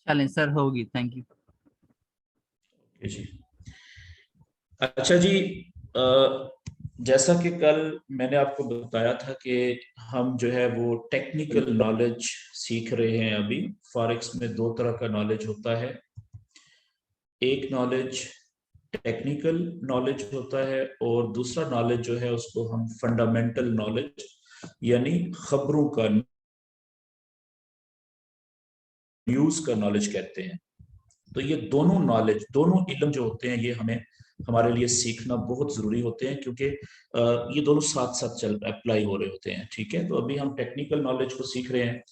चलें सर, होगी। Thank you. जी अच्छा जी, जैसा कि कल मैंने आपको बताया था कि हम जो है वो टेक्निकल नॉलेज सीख रहे हैं। अभी फॉरेक्स में दो तरह का नॉलेज होता है। एक नॉलेज टेक्निकल नॉलेज होता है और दूसरा नॉलेज जो है उसको हम फंडामेंटल नॉलेज यानी खबरों का, न्यूज का नॉलेज कहते हैं। तो ये दोनों नॉलेज, दोनों इल्म जो होते हैं, ये हमें हमारे लिए सीखना बहुत जरूरी होते हैं, क्योंकि ये दोनों साथ साथ चल अप्लाई हो रहे होते हैं। ठीक है, तो अभी हम टेक्निकल नॉलेज को सीख रहे हैं।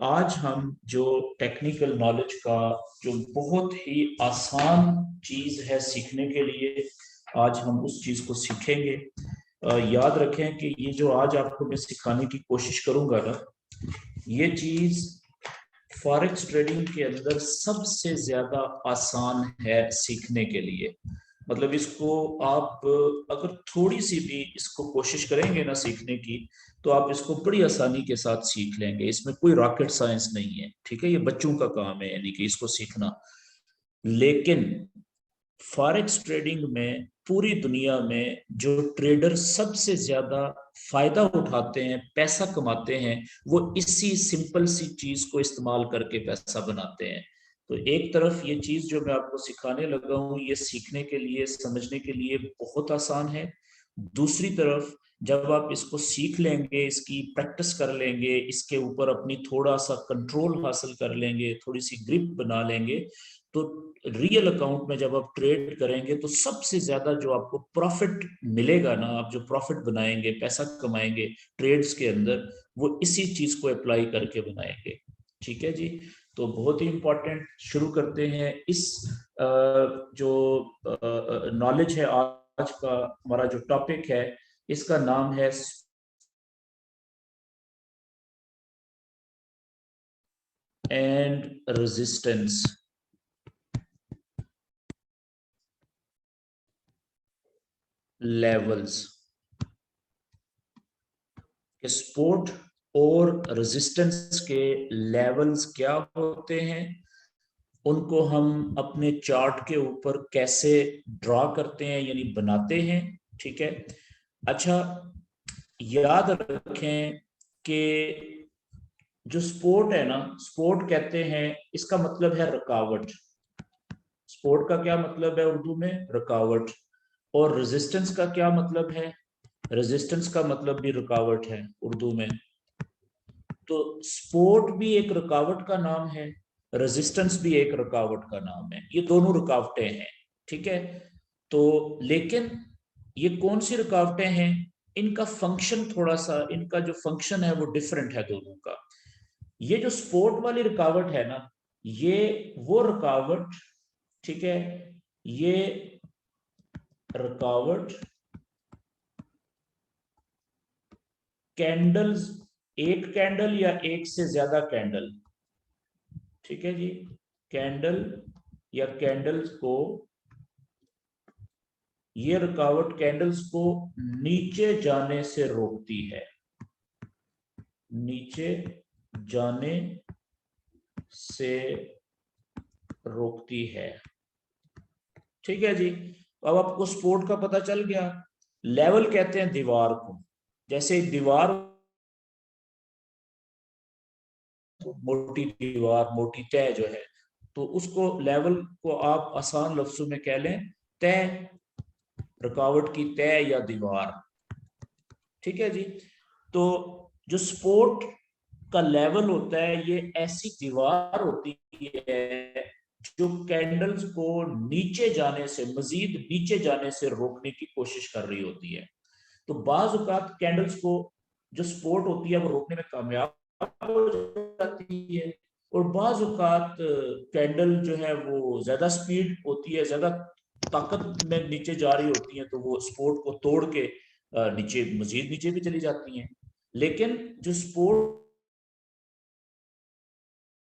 आज हम जो टेक्निकल नॉलेज का जो बहुत ही आसान चीज है सीखने के लिए, आज हम उस चीज को सीखेंगे। याद रखें कि ये जो आज आपको मैं सिखाने की कोशिश करूंगा ना, ये चीज फॉरेक्स ट्रेडिंग के अंदर सबसे ज्यादा आसान है सीखने के लिए। मतलब इसको आप अगर थोड़ी सी भी इसको कोशिश करेंगे ना सीखने की, तो आप इसको बड़ी आसानी के साथ सीख लेंगे। इसमें कोई रॉकेट साइंस नहीं है। ठीक है, ये बच्चों का काम है यानी कि इसको सीखना। लेकिन फॉरेक्स ट्रेडिंग में पूरी दुनिया में जो ट्रेडर सबसे ज्यादा फायदा उठाते हैं, पैसा कमाते हैं, वो इसी सिंपल सी चीज को इस्तेमाल करके पैसा बनाते हैं। तो एक तरफ ये चीज जो मैं आपको सिखाने लगा हूं, ये सीखने के लिए, समझने के लिए बहुत आसान है। दूसरी तरफ जब आप इसको सीख लेंगे, इसकी प्रैक्टिस कर लेंगे, इसके ऊपर अपनी थोड़ा सा कंट्रोल हासिल कर लेंगे, थोड़ी सी ग्रिप बना लेंगे, तो रियल अकाउंट में जब आप ट्रेड करेंगे तो सबसे ज्यादा जो आपको प्रॉफिट मिलेगा ना, आप जो प्रॉफिट बनाएंगे, पैसा कमाएंगे ट्रेड्स के अंदर, वो इसी चीज को अप्लाई करके बनाएंगे। ठीक है जी, तो बहुत ही इंपॉर्टेंट। शुरू करते हैं इस जो नॉलेज है। आज का हमारा जो टॉपिक है, इसका नाम है एंड रेजिस्टेंस लेवल्स। सपोर्ट और रेजिस्टेंस के लेवल्स क्या होते हैं, उनको हम अपने चार्ट के ऊपर कैसे ड्रॉ करते हैं यानी बनाते हैं। ठीक है, अच्छा, याद रखें कि जो स्पोर्ट है ना, स्पोर्ट कहते हैं, इसका मतलब है रुकावट। स्पोर्ट का क्या मतलब है उर्दू में? रुकावट। और रेजिस्टेंस का क्या मतलब है? रेजिस्टेंस का मतलब भी रुकावट है उर्दू में। तो स्पोर्ट भी एक रुकावट का नाम है, रेजिस्टेंस भी एक रुकावट का नाम है। ये दोनों रुकावटें हैं। ठीक है, तो लेकिन ये कौन सी रुकावटें हैं, इनका फंक्शन थोड़ा सा, इनका जो फंक्शन है वो डिफरेंट है दोनों का। ये जो स्पोर्ट वाली रुकावट है ना, ये वो रुकावट, ठीक है, ये रुकावट कैंडल्स, एक कैंडल या एक से ज्यादा कैंडल, ठीक है जी, कैंडल या कैंडल्स को, ये रुकावट कैंडल्स को नीचे जाने से रोकती है, नीचे जाने से रोकती है। ठीक है जी, तो अब आपको सपोर्ट का पता चल गया। लेवल कहते हैं दीवार को। जैसे दीवार, मोटी दीवार, मोटी तय जो है, तो उसको लेवल को आप आसान लफ्जों में कह लें तय, रुकावट की तय या दीवार। ठीक है जी, तो जो सपोर्ट का लेवल होता है, ये ऐसी दीवार होती है जो कैंडल्स को नीचे जाने से, मजीद नीचे जाने से रोकने की कोशिश कर रही होती है। तो बाज औकात कैंडल्स को जो सपोर्ट होती है वो रोकने में कामयाब हो जाती है, और बाज औकात कैंडल जो है वो ज्यादा स्पीड होती है, ज्यादा ताकत में नीचे जा रही होती है, तो वो सपोर्ट को तोड़ के नीचे, मजीद नीचे भी चली जाती हैं। लेकिन जो सपोर्ट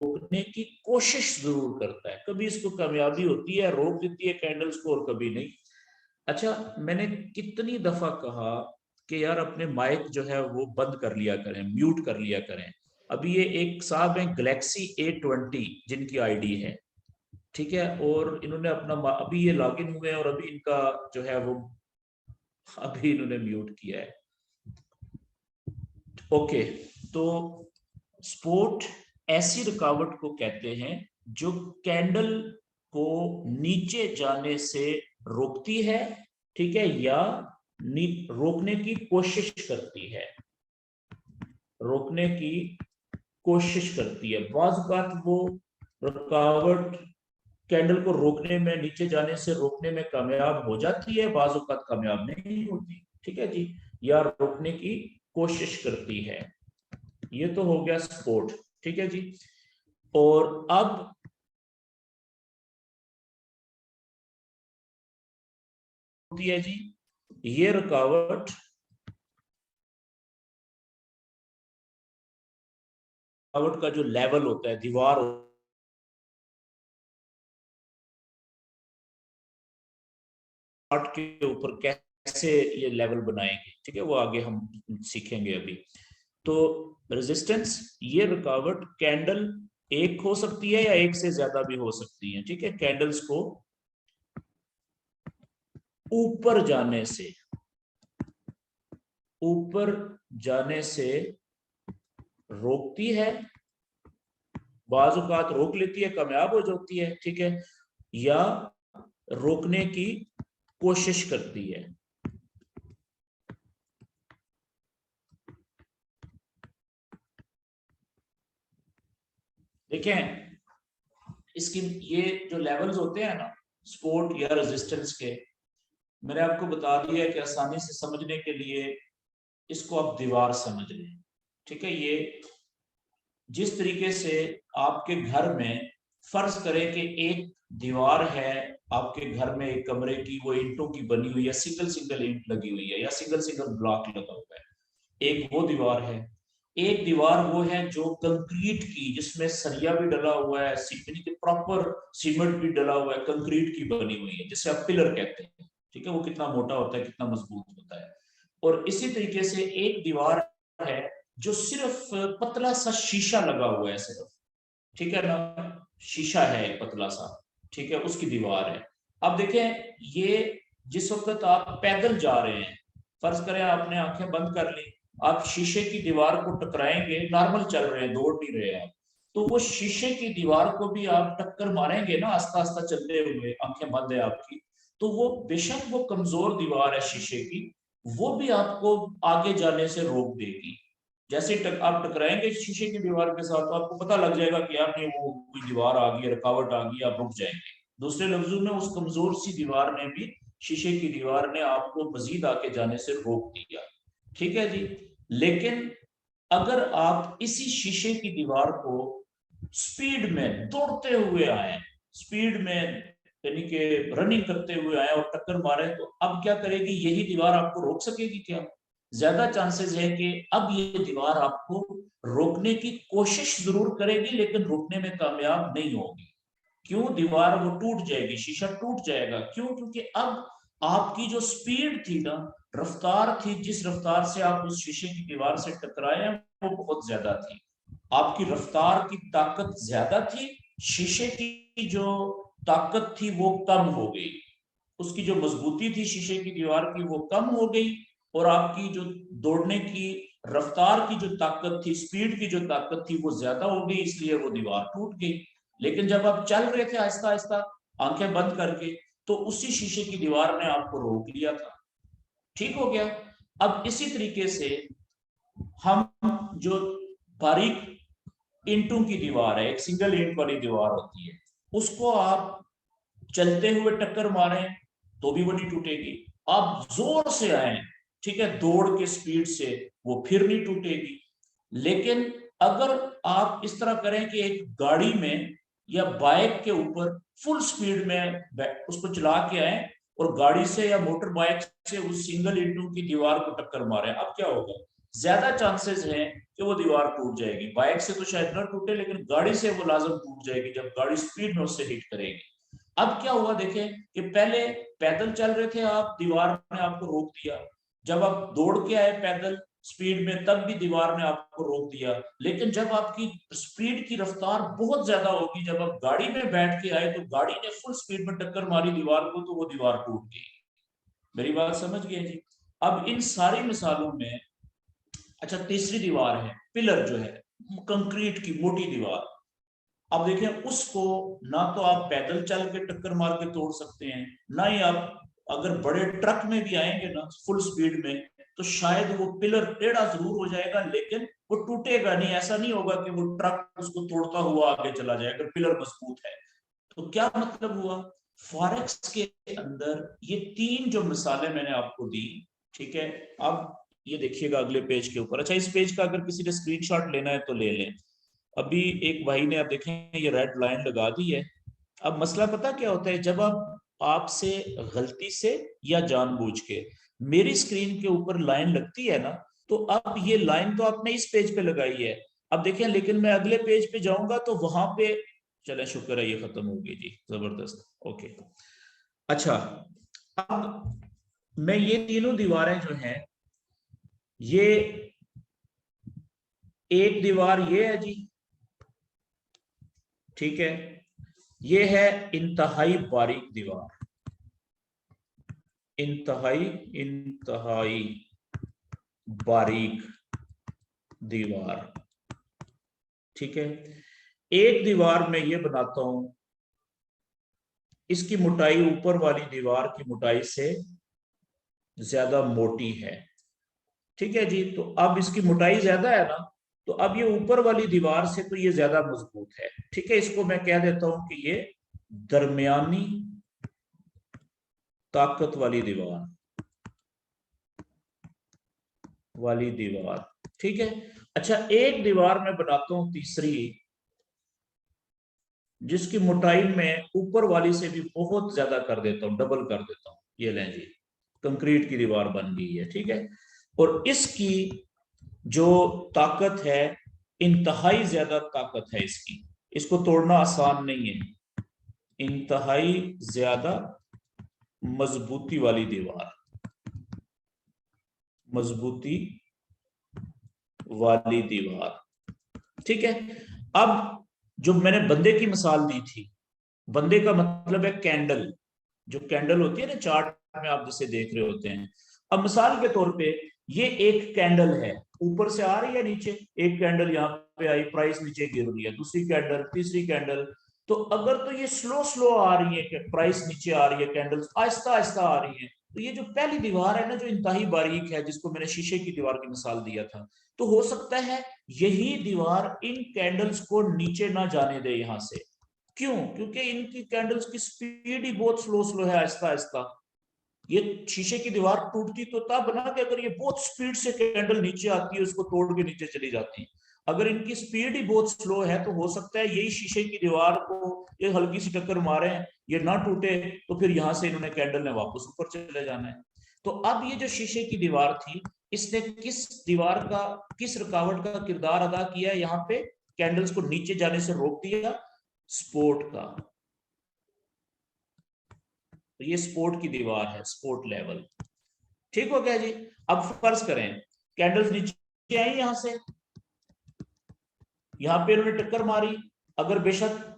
रोकने की कोशिश जरूर करता है, कभी इसको कामयाबी होती है, रोक देती है कैंडल्स को, और कभी नहीं। अच्छा, मैंने कितनी दफा कहा कि यार अपने माइक जो है वो बंद कर लिया करें, म्यूट कर लिया करें। अभी ये एक साहब है गैलेक्सी A20 जिनकी आईडी है, ठीक है, और इन्होंने अपना अभी ये लॉगिन हुए हैं और अभी इनका जो है वो अभी इन्होंने म्यूट किया है। ओके, तो स्पोर्ट ऐसी रुकावट को कहते हैं जो कैंडल को नीचे जाने से रोकती है, ठीक है, या रोकने की कोशिश करती है, रोकने की कोशिश करती है। बाज़ बात वो रुकावट कैंडल को रोकने में, नीचे जाने से रोकने में कामयाब हो जाती है, बाज़ औक़ात कामयाब नहीं होती, ठीक है जी, या रोकने की कोशिश करती है। ये तो हो गया स्पोर्ट, ठीक है जी। और अब होती है जी ये रुकावट का जो लेवल होता है, दीवार के ऊपर कैसे ये लेवल बनाएंगे, ठीक है, वो आगे हम सीखेंगे अभी। तो रेजिस्टेंस, ये रुकावट कैंडल एक हो सकती है या एक से ज्यादा भी हो सकती है, ठीक है, कैंडल्स को ऊपर जाने से रोकती है, बाज़ औक़ात रोक लेती है, कामयाब हो जाती है, ठीक है, या रोकने की कोशिश करती है। देखें इसकी ये जो लेवल्स होते हैं ना सपोर्ट या रेजिस्टेंस के, मैंने आपको बता दिया कि आसानी से समझने के लिए इसको आप दीवार समझ लें, ठीक है। ये जिस तरीके से आपके घर में फर्ज करें कि एक दीवार है आपके घर में, एक कमरे की, वो ईंटों की बनी हुई है, सिंगल सिंगल ईंट लगी हुई है या सिंगल सिंगल ब्लॉक लगा हुआ है, एक वो दीवार है। एक दीवार वो है जो कंक्रीट की, जिसमें सरिया भी डला हुआ है, प्रॉपर सीमेंट भी डला हुआ है, कंक्रीट की बनी हुई है, जिसे आप पिलर कहते हैं, ठीक है, वो कितना मोटा होता है, कितना मजबूत होता है। और इसी तरीके से एक दीवार है जो सिर्फ पतला सा शीशा लगा हुआ है सिर्फ, ठीक है ना, शीशा है एक पतला सा, ठीक है, उसकी दीवार है। अब देखें ये जिस वक्त आप पैदल जा रहे हैं, फर्ज करें आपने आंखें बंद कर ली, आप शीशे की दीवार को टकराएंगे, नॉर्मल चल रहे हैं, दौड़ नहीं रहे आप, तो वो शीशे की दीवार को भी आप टक्कर मारेंगे ना, आस्ता आस्ता चलते हुए, आंखें बंद है आपकी, तो वो बेशक वो कमजोर दीवार है शीशे की, वो भी आपको आगे जाने से रोक देगी। जैसे आप टकराएंगे शीशे की दीवार के साथ, तो आपको पता लग जाएगा कि आपने वो कोई दीवार आ गई, रुकावट आ गई, आप रुक जाएंगे। दूसरे लफ्जों में उस कमजोर सी दीवार ने भी, शीशे की दीवार ने आपको मजीद आगे जाने से रोक दिया, ठीक है जी। लेकिन अगर आप इसी शीशे की दीवार को स्पीड में दौड़ते हुए आए, स्पीड में यानी कि रनिंग करते हुए आए और टक्कर मारे, तो अब क्या करेगी यही दीवार, आपको रोक सकेगी क्या? ज्यादा चांसेस है कि अब ये दीवार आपको रोकने की कोशिश जरूर करेगी लेकिन रोकने में कामयाब नहीं होगी। क्यों? दीवार वो टूट जाएगी, शीशा टूट जाएगा। क्यों? क्योंकि अब आपकी जो स्पीड थी ना, रफ्तार थी, जिस रफ्तार से आप उस शीशे की दीवार से टकराए हैं, वो बहुत ज्यादा थी। आपकी रफ्तार की ताकत ज्यादा थी, शीशे की जो ताकत थी वो कम हो गई, उसकी जो मजबूती थी शीशे की दीवार की वो कम हो गई, और आपकी जो दौड़ने की रफ्तार की जो ताकत थी, स्पीड की जो ताकत थी वो ज्यादा हो गई, इसलिए वो दीवार टूट गई। लेकिन जब आप चल रहे थे आहिस्ता आहिस्ता आंखें बंद करके, तो उसी शीशे की दीवार ने आपको रोक लिया था, ठीक हो गया। अब इसी तरीके से हम जो बारीक ईंटों की दीवार है, एक सिंगल ईंट वाली दीवार होती है, उसको आप चलते हुए टक्कर मारे तो भी वो नहीं टूटेगी, आप जोर से आए, ठीक है, दौड़ के स्पीड से, वो फिर नहीं टूटेगी। लेकिन अगर आप इस तरह करें कि एक गाड़ी में या बाइक के ऊपर फुल स्पीड में उसको चला के आए और गाड़ी से या मोटर बाइक से उस सिंगल ईंटों की दीवार को टक्कर मारे, अब क्या होगा? ज्यादा चांसेस हैं कि वो दीवार टूट जाएगी। बाइक से तो शायद ना टूटे, लेकिन गाड़ी से वो लाजम टूट जाएगी जब गाड़ी स्पीड में उससे हिट करेगी। अब क्या हुआ देखें कि पहले पैदल चल रहे थे आप, दीवार ने आपको रोक दिया, जब आप दौड़ के आए पैदल स्पीड में, तब भी दीवार ने आपको रोक दिया। लेकिन जब आपकी स्पीड की रफ्तार बहुत ज्यादा होगी, जब आप गाड़ी में बैठ के आए तो गाड़ी ने फुल स्पीड में टक्कर मारी दीवार को, तो वो दीवार टूट गई। मेरी बात समझ गए जी? अब इन सारी मिसालों में, अच्छा तीसरी दीवार है पिलर, जो है कंक्रीट की मोटी दीवार। अब देखें उसको ना तो आप पैदल चल के टक्कर मार के तोड़ सकते हैं, ना ही आप अगर बड़े ट्रक में भी आएंगे ना फुल स्पीड में, तो शायद वो पिलर टेढ़ा जरूर हो जाएगा लेकिन वो टूटेगा नहीं। ऐसा नहीं होगा कि वो ट्रक उसको तोड़ता हुआ आगे चला जाए अगर पिलर मजबूत है। तो क्या मतलब हुआ, फॉरेक्स के अंदर ये तीन जो मिसालें मैंने आपको दी, ठीक है। अब ये देखिएगा अगले पेज के ऊपर। अच्छा इस पेज का अगर किसी ने स्क्रीनशॉट लेना है तो ले लें। अभी एक भाई ने, आप देखें ये रेड लाइन लगा दी है। अब मसला पता क्या होता है, जब आप आपसे गलती से या जानबूझ के मेरी स्क्रीन के ऊपर लाइन लगती है ना, तो अब ये लाइन तो आपने इस पेज पे लगाई है, अब देखें लेकिन मैं अगले पेज पे जाऊंगा तो वहां पे, चले शुक्र है ये खत्म हो गई जी, जबरदस्त, ओके। अच्छा अब मैं ये तीनों दीवारें जो हैं, ये एक दीवार ये है जी, ठीक है, ये है इंतहाई बारीक दीवार, इंतहाई इंतहाई बारीक दीवार, ठीक है। एक दीवार में ये बनाता हूं, इसकी मोटाई ऊपर वाली दीवार की मोटाई से ज्यादा मोटी है, ठीक है जी। तो अब इसकी मोटाई ज्यादा है ना, तो अब ये ऊपर वाली दीवार से तो ये ज्यादा मजबूत है, ठीक है। इसको मैं कह देता हूं कि ये दरमियानी ताकत वाली दीवार, ठीक है। अच्छा एक दीवार में बनाता हूं तीसरी, जिसकी मोटाई में ऊपर वाली से भी बहुत ज्यादा कर देता हूं, डबल कर देता हूं। ये लें जी, कंक्रीट की दीवार बन गई है, ठीक है। और इसकी जो ताकत है, इंतहाई ज्यादा ताकत है इसकी, इसको तोड़ना आसान नहीं है। इंतहाई ज्यादा मजबूती वाली दीवार, मजबूती वाली दीवार, ठीक है। अब जो मैंने बंदे की मिसाल दी थी, बंदे का मतलब है कैंडल, जो कैंडल होती है ना चार्ट में आप जिसे देख रहे होते हैं। अब मिसाल के तौर पे ये एक कैंडल है, ऊपर से आ रही है नीचे, एक कैंडल यहाँ पे आई, प्राइस नीचे गिर रही है, दूसरी कैंडल, तीसरी कैंडल। तो अगर तो ये स्लो स्लो आ रही है, प्राइस नीचे आ रही है, कैंडल्स आहिस्ता आहिस्ता आ रही है, तो ये जो पहली दीवार है ना जो इंतहाई बारीक है, जिसको मैंने शीशे की दीवार की मिसाल दिया था, तो हो सकता है यही दीवार इन कैंडल्स को नीचे ना जाने दे यहां से। क्यों? क्योंकि इनकी कैंडल्स की स्पीड ही बहुत स्लो स्लो है, आहिस्ता आहिस्ता। ये शीशे की दीवार टूटती तो तब ना कि अगर ये बहुत स्पीड से कैंडल नीचे आती है, उसको तोड़ के नीचे चली जाती है। अगर इनकी स्पीड ही बहुत स्लो है तो हो सकता है यही शीशे की दीवार को ये हल्की सी टक्कर मारे, ये ना टूटे, तो फिर यहां से इन्होंने कैंडल ने वापस ऊपर चले जाना है। तो अब ये जो शीशे की दीवार थी, इसने किस दीवार का, किस रुकावट का किरदार अदा किया है यहाँ पे, कैंडल्स को नीचे जाने से रोक दिया, सपोर्ट का। तो ये सपोर्ट की दीवार है, सपोर्ट लेवल, ठीक हो गया जी। अब फर्ज करें कैंडल्स नीचे आई यहां से, यहां पे इन्होंने टक्कर मारी, अगर बेशक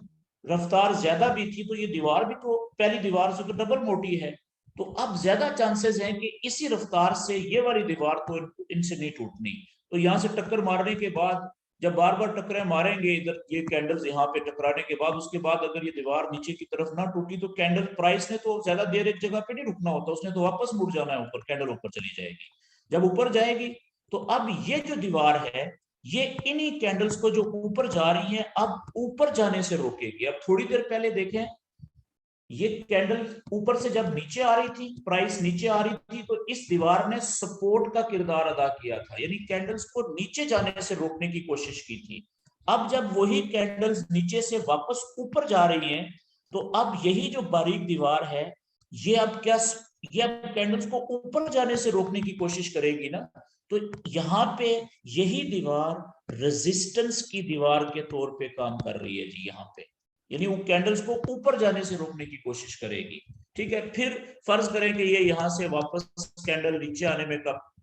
रफ्तार ज्यादा भी थी तो ये दीवार भी तो पहली दीवार से तो डबल मोटी है, तो अब ज्यादा चांसेस हैं कि इसी रफ्तार से ये वाली दीवार तो इनसे नहीं टूटनी। तो यहां से टक्कर मारने के बाद, जब बार बार टक्करें मारेंगे इधर ये कैंडल्स यहाँ पे टकराने के बाद, उसके बाद अगर ये दीवार नीचे की तरफ ना टूटी तो कैंडल प्राइस ने तो ज्यादा देर एक जगह पे नहीं रुकना होता, उसने तो वापस मुड़ जाना है ऊपर, कैंडल ऊपर चली जाएगी। जब ऊपर जाएगी तो अब ये जो दीवार है, ये इन्हीं कैंडल्स को जो ऊपर जा रही हैं अब ऊपर जाने से रोकेगी। अब थोड़ी देर पहले देखें, ये कैंडल ऊपर से जब नीचे आ रही थी, प्राइस नीचे आ रही थी, तो इस दीवार ने सपोर्ट का किरदार अदा किया था, यानी कैंडल्स को नीचे जाने से रोकने की कोशिश की थी। अब जब वही कैंडल्स नीचे से वापस ऊपर जा रही हैं, तो अब यही जो बारीक दीवार है, ये अब क्या, ये अब कैंडल्स को ऊपर जाने से रोकने की कोशिश करेगी ना। तो यहां पे यही दीवार रेजिस्टेंस की दीवार के तौर पे काम कर रही है जी, यहाँ पे यानी वो कैंडल्स को ऊपर जाने से रोकने की कोशिश करेगी, ठीक है। फिर फर्ज करें कि ये यहां से वापस कैंडल नीचे आने में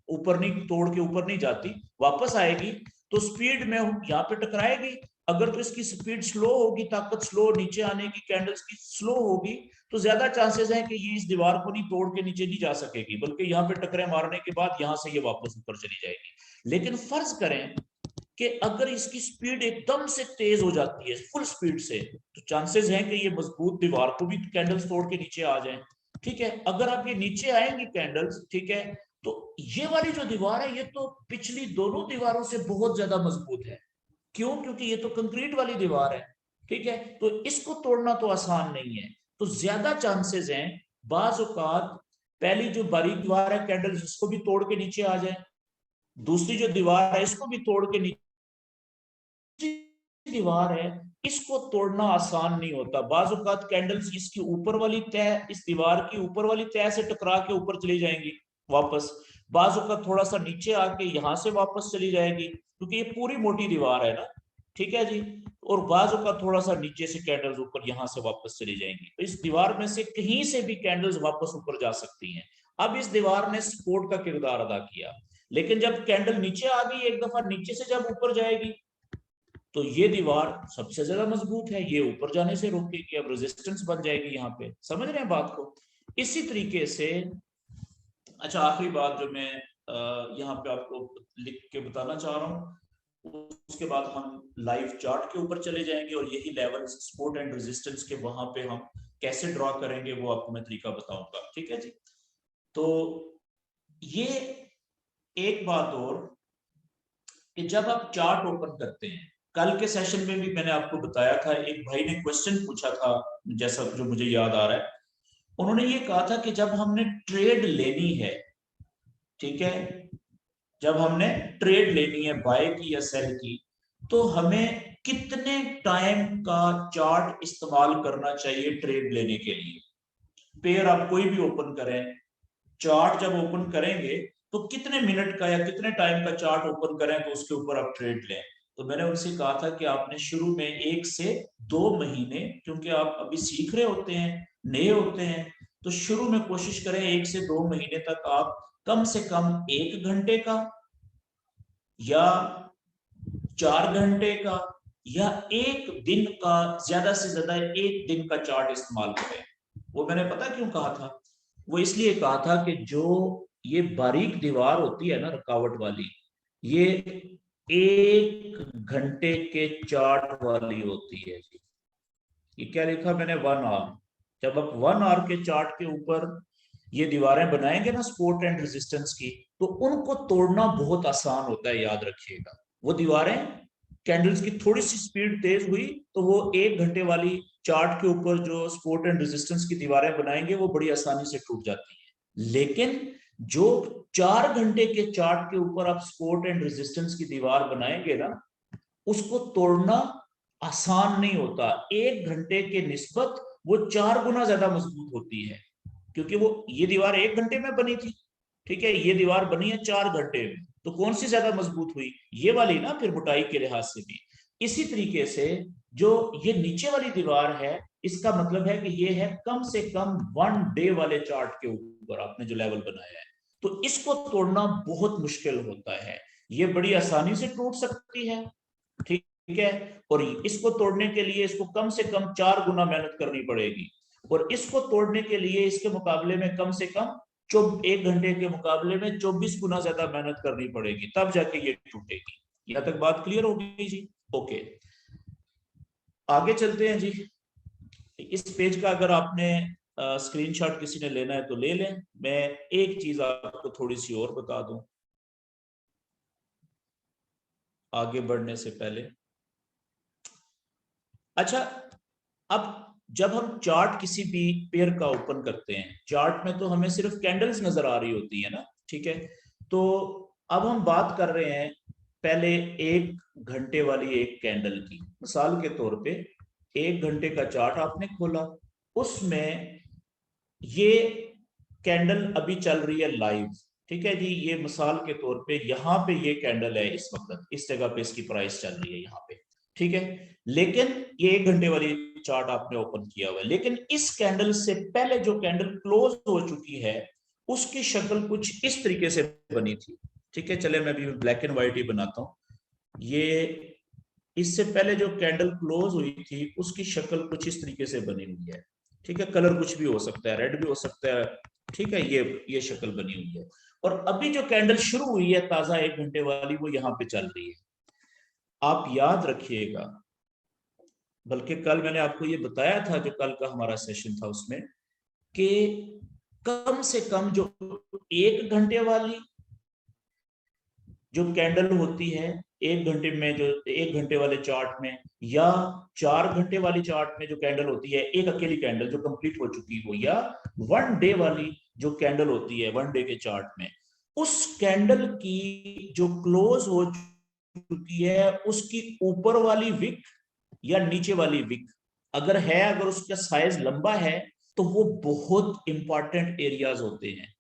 ऊपर नहीं, तोड़ के ऊपर नहीं जाती, वापस आएगी तो स्पीड में यहाँ पे टकराएगी। अगर तो इसकी स्पीड स्लो होगी, ताकत स्लो, नीचे आने की कैंडल्स की स्लो होगी, तो ज्यादा चांसेस है कि ये इस दीवार को नहीं तोड़ के नीचे नहीं जा सकेगी, बल्कि यहाँ पे टकरे मारने के बाद यहाँ से ये वापस ऊपर चली जाएगी। लेकिन फर्ज करें कि अगर इसकी स्पीड एकदम से तेज हो जाती है फुल स्पीड से, तो चांसेस हैं कि ये मजबूत दीवार को भी कैंडल्स तोड़ के नीचे आ जाएं। ठीक है, अगर आप ये नीचे आएंगी कैंडल्स, ठीक है, तो ये वाली जो दीवार है ये तो पिछली दोनों दीवारों से बहुत ज्यादा मजबूत है। क्यों? क्योंकि ये तो कंक्रीट वाली दीवार है। ठीक है, तो इसको तोड़ना तो आसान नहीं है। तो ज्यादा चांसेस हैं बाज औकात पहली जो बारीक दीवार है कैंडल्स इसको भी तोड़ के नीचे आ जाए, दूसरी जो दीवार है इसको भी तोड़ के नीचे, दीवार है इसको तोड़ना आसान नहीं होता। बाज औकात कैंडल्स इसकी ऊपर वाली तह, इस दीवार की ऊपर वाली तह से टकरा के ऊपर चली जाएंगी वापस, बाज औकात थोड़ा सा नीचे आके यहां से वापस चली जाएगी, क्योंकि ये पूरी मोटी दीवार है ना। ठीक है जी, और बाज औकात थोड़ा सा नीचे से कैंडल्स ऊपर यहां से वापस चली जाएंगी। तो इस दीवार में से कहीं से भी कैंडल्स वापस ऊपर जा सकती हैं। अब इस दीवार ने सपोर्ट का किरदार अदा किया, लेकिन जब कैंडल नीचे आ गई, एक दफा नीचे से जब ऊपर जाएगी, तो ये दीवार सबसे ज्यादा मजबूत है, ये ऊपर जाने से रोकेगी, अब रेजिस्टेंस बन जाएगी यहाँ पे। समझ रहे हैं बात को? इसी तरीके से अच्छा, आखिरी बात जो मैं यहाँ पे आपको लिख के बताना चाह रहा हूँ, उसके बाद हम लाइव चार्ट के ऊपर चले जाएंगे और यही लेवल्स सपोर्ट एंड रेजिस्टेंस के वहां पे हम कैसे ड्रॉ करेंगे वो आपको मैं तरीका बताऊंगा। ठीक है जी, तो ये एक बात और कि जब आप चार्ट ओपन करते हैं, कल के सेशन में भी मैंने आपको बताया था, एक भाई ने क्वेश्चन पूछा था जैसा जो मुझे याद आ रहा है, उन्होंने ये कहा था कि जब हमने ट्रेड लेनी है, ठीक है, जब हमने ट्रेड लेनी है बाय की या सेल की, तो हमें कितने टाइम का चार्ट इस्तेमाल करना चाहिए ट्रेड लेने के लिए। पेयर आप कोई भी ओपन करें, चार्ट जब ओपन करेंगे तो कितने मिनट का या कितने टाइम का चार्ट ओपन करें तो उसके ऊपर आप ट्रेड लें। तो मैंने उनसे कहा था कि आपने शुरू में 1 से 2 महीने, क्योंकि आप अभी सीख रहे होते हैं, नए होते हैं, तो शुरू में कोशिश करें 1 से 2 महीने तक आप कम से कम 1 घंटे का या 4 घंटे का या 1 दिन का, ज्यादा से ज्यादा 1 दिन का चार्ट इस्तेमाल करें। वो मैंने पता क्यों कहा था? वो इसलिए कहा था कि जो ये बारीक दीवार होती है ना रुकावट वाली, ये 1 घंटे के चार्ट वाली होती है जी। ये क्या लिखा मैंने? 1 आवर। जब आप 1 आवर के चार्ट के ऊपर ये दीवारें बनाएंगे ना सपोर्ट एंड रेजिस्टेंस की, तो उनको तोड़ना बहुत आसान होता है, याद रखिएगा। वो दीवारें, कैंडल्स की थोड़ी सी स्पीड तेज हुई तो वो 1 घंटे वाली चार्ट के ऊपर जो सपोर्ट एंड रेजिस्टेंस की दीवारें बनाएंगे वो बड़ी आसानी से टूट जाती है। लेकिन जो 4 घंटे के चार्ट के ऊपर आप सपोर्ट एंड रेजिस्टेंस की दीवार बनाएंगे ना, उसको तोड़ना आसान नहीं होता। 1 घंटे के निस्बत वो 4 गुना ज्यादा मजबूत होती है, क्योंकि वो ये दीवार 1 घंटे में बनी थी, ठीक है, ये दीवार बनी है 4 घंटे में, तो कौन सी ज्यादा मजबूत हुई? ये वाली ना, फिर मोटाई के लिहाज से भी। इसी तरीके से जो ये नीचे वाली दीवार है, इसका मतलब है कि ये है कम से कम 1 डे वाले चार्ट के ऊपर आपने जो लेवल बनाया है, तो इसको तोड़ना बहुत मुश्किल होता है। ये बड़ी आसानी से टूट सकती है, ठीक है, और इसको तोड़ने के लिए इसको कम से कम 4 गुना मेहनत करनी पड़ेगी, और इसको तोड़ने के लिए इसके मुकाबले में कम से कम 1 घंटे के मुकाबले में 24 गुना ज्यादा मेहनत करनी पड़ेगी, तब जाके ये टूटेगी। यहां तक बात क्लियर होगी जी? ओके, आगे चलते हैं जी। इस पेज का अगर आपने स्क्रीनशॉट किसी ने लेना है तो ले लें। मैं एक चीज आपको थोड़ी सी और बता दूं आगे बढ़ने से पहले। अच्छा, अब जब हम चार्ट किसी भी पेयर का ओपन करते हैं, चार्ट में तो हमें सिर्फ कैंडल्स नजर आ रही होती है ना, ठीक है, तो अब हम बात कर रहे हैं पहले 1 घंटे वाली एक कैंडल की। मिसाल के तौर पे 1 घंटे का चार्ट आपने खोला, उसमें ये कैंडल अभी चल रही है लाइव, ठीक है जी, ये मिसाल के तौर पे यहाँ पे ये कैंडल है, इस वक्त इस जगह पे इसकी प्राइस चल रही है यहाँ पे, ठीक है, लेकिन ये 1 घंटे वाली चार्ट आपने ओपन किया हुआ है, लेकिन इस कैंडल से पहले जो कैंडल क्लोज हो चुकी है उसकी शक्ल कुछ इस तरीके से बनी थी। ठीक है, चले मैं अभी ब्लैक एंड व्हाइट ही बनाता हूं। ये इससे पहले जो कैंडल क्लोज हुई थी उसकी शक्ल कुछ इस तरीके से बनी हुई है। ठीक है, कलर कुछ भी हो सकता है, रेड भी हो सकता है। ठीक है, ये शक्ल बनी हुई है। और अभी जो कैंडल शुरू हुई है ताजा 1 घंटे वाली, वो यहाँ पे चल रही है। आप याद रखिएगा, बल्कि कल मैंने आपको ये बताया था, जो कल का हमारा सेशन था उसमें, कि कम से कम जो 1 घंटे वाली जो कैंडल होती है, 1 घंटे में जो 1 घंटे वाले चार्ट में, या 4 घंटे वाली चार्ट में जो कैंडल होती है, एक अकेली कैंडल जो कंप्लीट हो चुकी हो, या 1 डे वाली जो कैंडल होती है 1 डे के चार्ट में, उस कैंडल की जो क्लोज हो चुकी है उसकी ऊपर वाली विक या नीचे वाली विक अगर है, अगर उसका साइज लंबा है, तो वो बहुत इंपॉर्टेंट एरियाज होते हैं।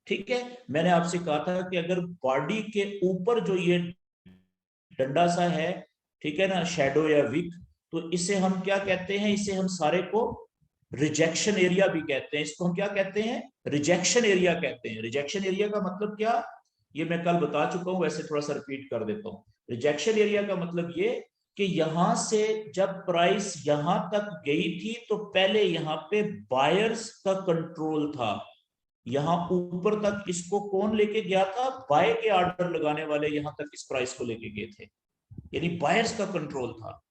ठीक है, मैंने आपसे कहा था कि अगर बॉडी के ऊपर जो ये डंडा सा है, ठीक है ना, शेडो या विक, तो इसे हम क्या कहते हैं, इसे हम सारे को रिजेक्शन एरिया भी कहते हैं। इसको हम क्या कहते हैं, रिजेक्शन एरिया कहते हैं। रिजेक्शन एरिया का मतलब क्या, ये मैं कल बता चुका हूं, वैसे थोड़ा सा रिपीट कर देता हूं। रिजेक्शन एरिया का मतलब ये कि यहां से जब प्राइस यहां तक गई थी तो पहले यहां पे बायर्स का कंट्रोल था। यहां ऊपर तक इसको कौन लेके गया था, बाय के ऑर्डर लगाने वाले यहां तक इस प्राइस को लेके गए थे, यानी बायर्स का कंट्रोल था।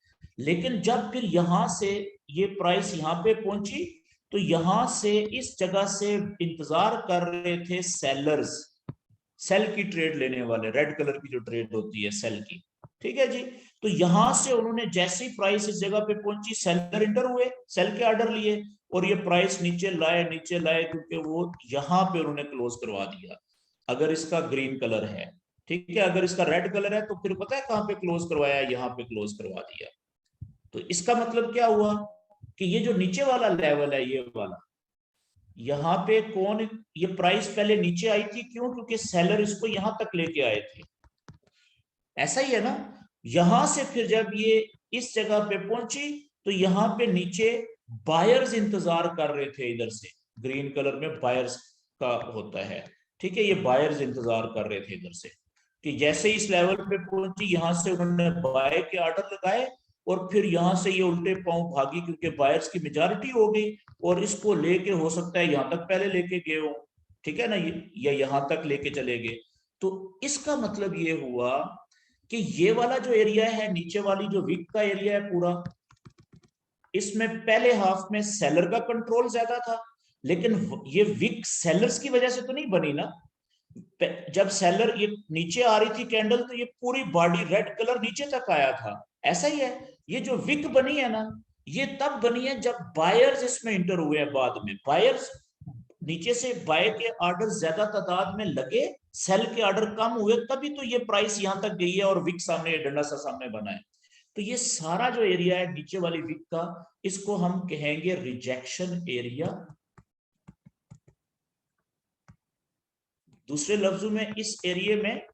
लेकिन जब फिर यहां से ये प्राइस यहां पे पहुंची, तो यहां से इस जगह से इंतजार कर रहे थे सेलर्स, सेल की ट्रेड लेने वाले, रेड कलर की जो ट्रेड होती है सेल की। ठीक है जी, तो यहां से उन्होंने जैसी प्राइस इस जगह पे पहुंची, सेलर इंटर हुए, सेल के ऑर्डर लिए, और ये प्राइस नीचे लाए, नीचे लाए, क्योंकि वो यहां पे उन्होंने क्लोज करवा दिया। अगर इसका ग्रीन कलर है, ठीक है, अगर इसका रेड कलर है, तो फिर पता है कहां पे क्लोज करवाया, यहां पे क्लोज करवा दिया। तो इसका मतलब क्या हुआ कि ये जो नीचे वाला लेवल है, ये वाला, यहाँ पे कौन, ये प्राइस पहले नीचे आई थी, क्यों, क्योंकि सेलर इसको यहां तक लेके आए थे। ऐसा ही है ना, यहां से फिर जब ये इस जगह पे पहुंची, तो यहां पे नीचे बायर्स इंतजार कर रहे थे इधर से, ग्रीन कलर में बायर्स का होता है। ठीक है, ये बायर्स इंतजार कर रहे थे इधर से कि जैसे इस लेवल पे पहुंची, यहां से उन्होंने बाय के ऑर्डर लगाए, और फिर यहां से ये उल्टे पांव भागी, क्योंकि बायर्स की मेजॉरिटी हो गई, और इसको लेके हो सकता है यहां तक पहले लेके गए हो। ठीक है ना, ये यहां तक लेके चले गए। तो इसका मतलब ये हुआ कि ये वाला जो एरिया है, नीचे वाली जो विक का एरिया है पूरा, इसमें पहले हाफ में सेलर का कंट्रोल ज्यादा था। लेकिन ये विक सेलर्स की वजह से तो नहीं बनी ना। जब सेलर ये नीचे आ रही थी कैंडल, तो ये पूरी बॉडी रेड कलर नीचे तक आया था। ऐसा ही है, ये जो विक बनी है ना, ये तब बनी है जब बायर्स इसमें इंटर हुए हैं। बाद में बायर्स नीचे से बाय के ऑर्डर ज्यादा तादाद में लगे, सेल के ऑर्डर कम हुए, तभी तो ये प्राइस यहां तक गई है और विक सामने, डंडा सा सामने बना है। तो ये सारा जो एरिया है नीचे वाली विक का, इसको हम कहेंगे रिजेक्शन एरिया। दूसरे लफ्जों में, इस एरिया में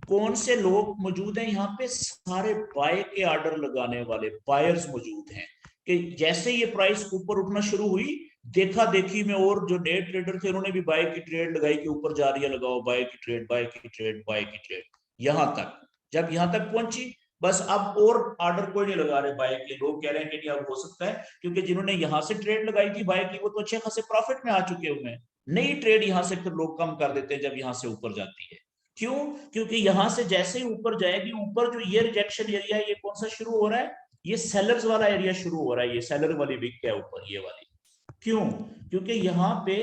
कौन से लोग मौजूद हैं, यहाँ पे सारे बाय के ऑर्डर लगाने वाले बायर्स मौजूद हैं। कि जैसे ये प्राइस ऊपर उठना शुरू हुई, देखा देखी में और जो नए ट्रेडर थे उन्होंने भी बाय की ट्रेड लगाई कि ऊपर जा रही है, लगाओ बाय की ट्रेड, बाय की ट्रेड, बाय की ट्रेड। यहां तक, जब यहां तक पहुंची, बस अब और ऑर्डर कोई नहीं लगा रहे बाय के, लोग कह रहे हैं कि नहीं अब हो सकता है, क्योंकि जिन्होंने यहां से ट्रेड लगाई थी बाय की, वो तो अच्छे खासे प्रॉफिट में आ चुके हुए हैं। नई ट्रेड यहां से फिर लोग कम कर देते हैं जब यहां से ऊपर जाती है। क्यों, क्योंकि यहां से जैसे ही ऊपर जाएगी, ऊपर जो ये रिजेक्शन एरिया है, ये कौन सा शुरू हो रहा है, ये सेलर्स वाला एरिया शुरू हो रहा है, ये सेलर वाली विक है ऊपर, ये वाली। क्यों, क्योंकि यहां पे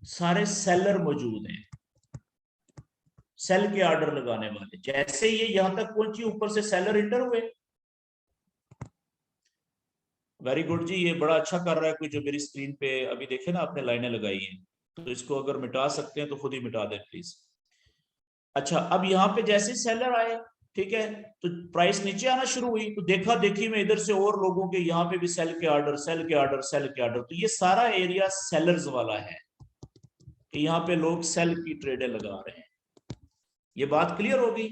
सारे सेलर मौजूद हैं, सेल के ऑर्डर लगाने वाले। जैसे ये यहां तक पहुंची, ऊपर से सेलर इंटर हुए। वेरी गुड जी, ये बड़ा अच्छा कर रहा है कोई, जो मेरी स्क्रीन पे अभी देखे ना आपने लाइनें लगाई हैं, तो इसको अगर मिटा सकते हैं तो खुद ही मिटा दें प्लीज। अच्छा, अब यहाँ पे जैसे सेलर आए, ठीक है, तो प्राइस नीचे आना शुरू हुई, तो देखा देखी में इधर से और लोगों के यहाँ पे भी सेल के ऑर्डर, सेल के ऑर्डर, सेल के ऑर्डर। तो ये सारा एरिया सेलर्स वाला है, कि यहाँ पे लोग सेल की ट्रेडें लगा रहे हैं। ये बात क्लियर होगी।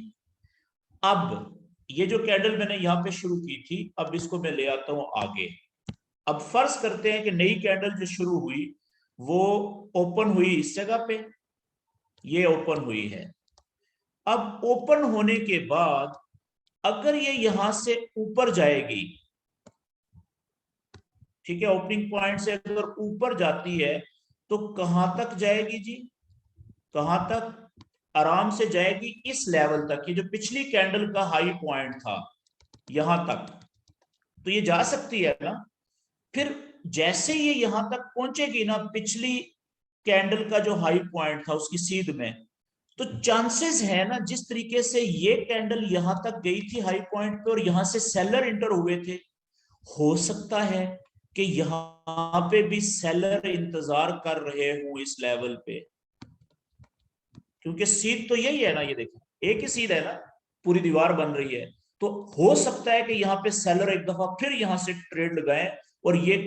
अब ये जो कैंडल मैंने यहाँ पे शुरू की थी, अब इसको मैं ले आता हूं आगे। अब फर्ज करते हैं कि नई कैंडल जो शुरू हुई, वो ओपन हुई इस जगह पे, ये ओपन हुई है। अब ओपन होने के बाद अगर ये यहां से ऊपर जाएगी, ठीक है, ओपनिंग पॉइंट से अगर ऊपर जाती है तो कहां तक जाएगी जी, कहां तक? आराम से जाएगी इस लेवल तक, ये जो पिछली कैंडल का हाई पॉइंट था यहां तक, तो ये जा सकती है ना। फिर जैसे ये यहां तक पहुंचेगी ना, पिछली कैंडल का जो हाई पॉइंट था उसकी सीध में, तो चांसेस है ना, जिस तरीके से ये कैंडल यहां तक गई थी हाई पॉइंट पे और यहां से सेलर इंटर हुए थे, हो सकता है कि यहां पे भी सेलर इंतजार कर रहे हो इस लेवल पे, क्योंकि सीध तो यही है ना, ये देखिए एक ही सीध है ना, पूरी दीवार बन रही है। तो हो सकता है कि यहाँ पे सेलर एक दफा फिर यहां से ट्रेड लगाए और ये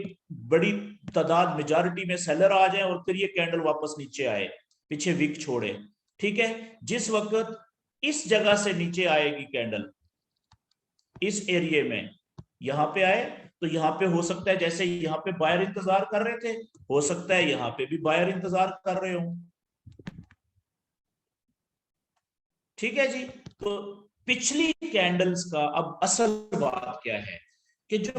बड़ी तादाद मेजॉरिटी में सेलर आ जाए और फिर ये कैंडल वापस नीचे आए, पीछे विक छोड़े। ठीक है, जिस वक्त इस जगह से नीचे आएगी कैंडल, इस एरिया में यहां पे आए, तो यहाँ पे हो सकता है जैसे यहाँ पे बायर इंतजार कर रहे थे, हो सकता है यहाँ पे भी बायर इंतजार कर रहे हो। ठीक है जी। तो पिछली कैंडल्स का अब असल बात क्या है कि जो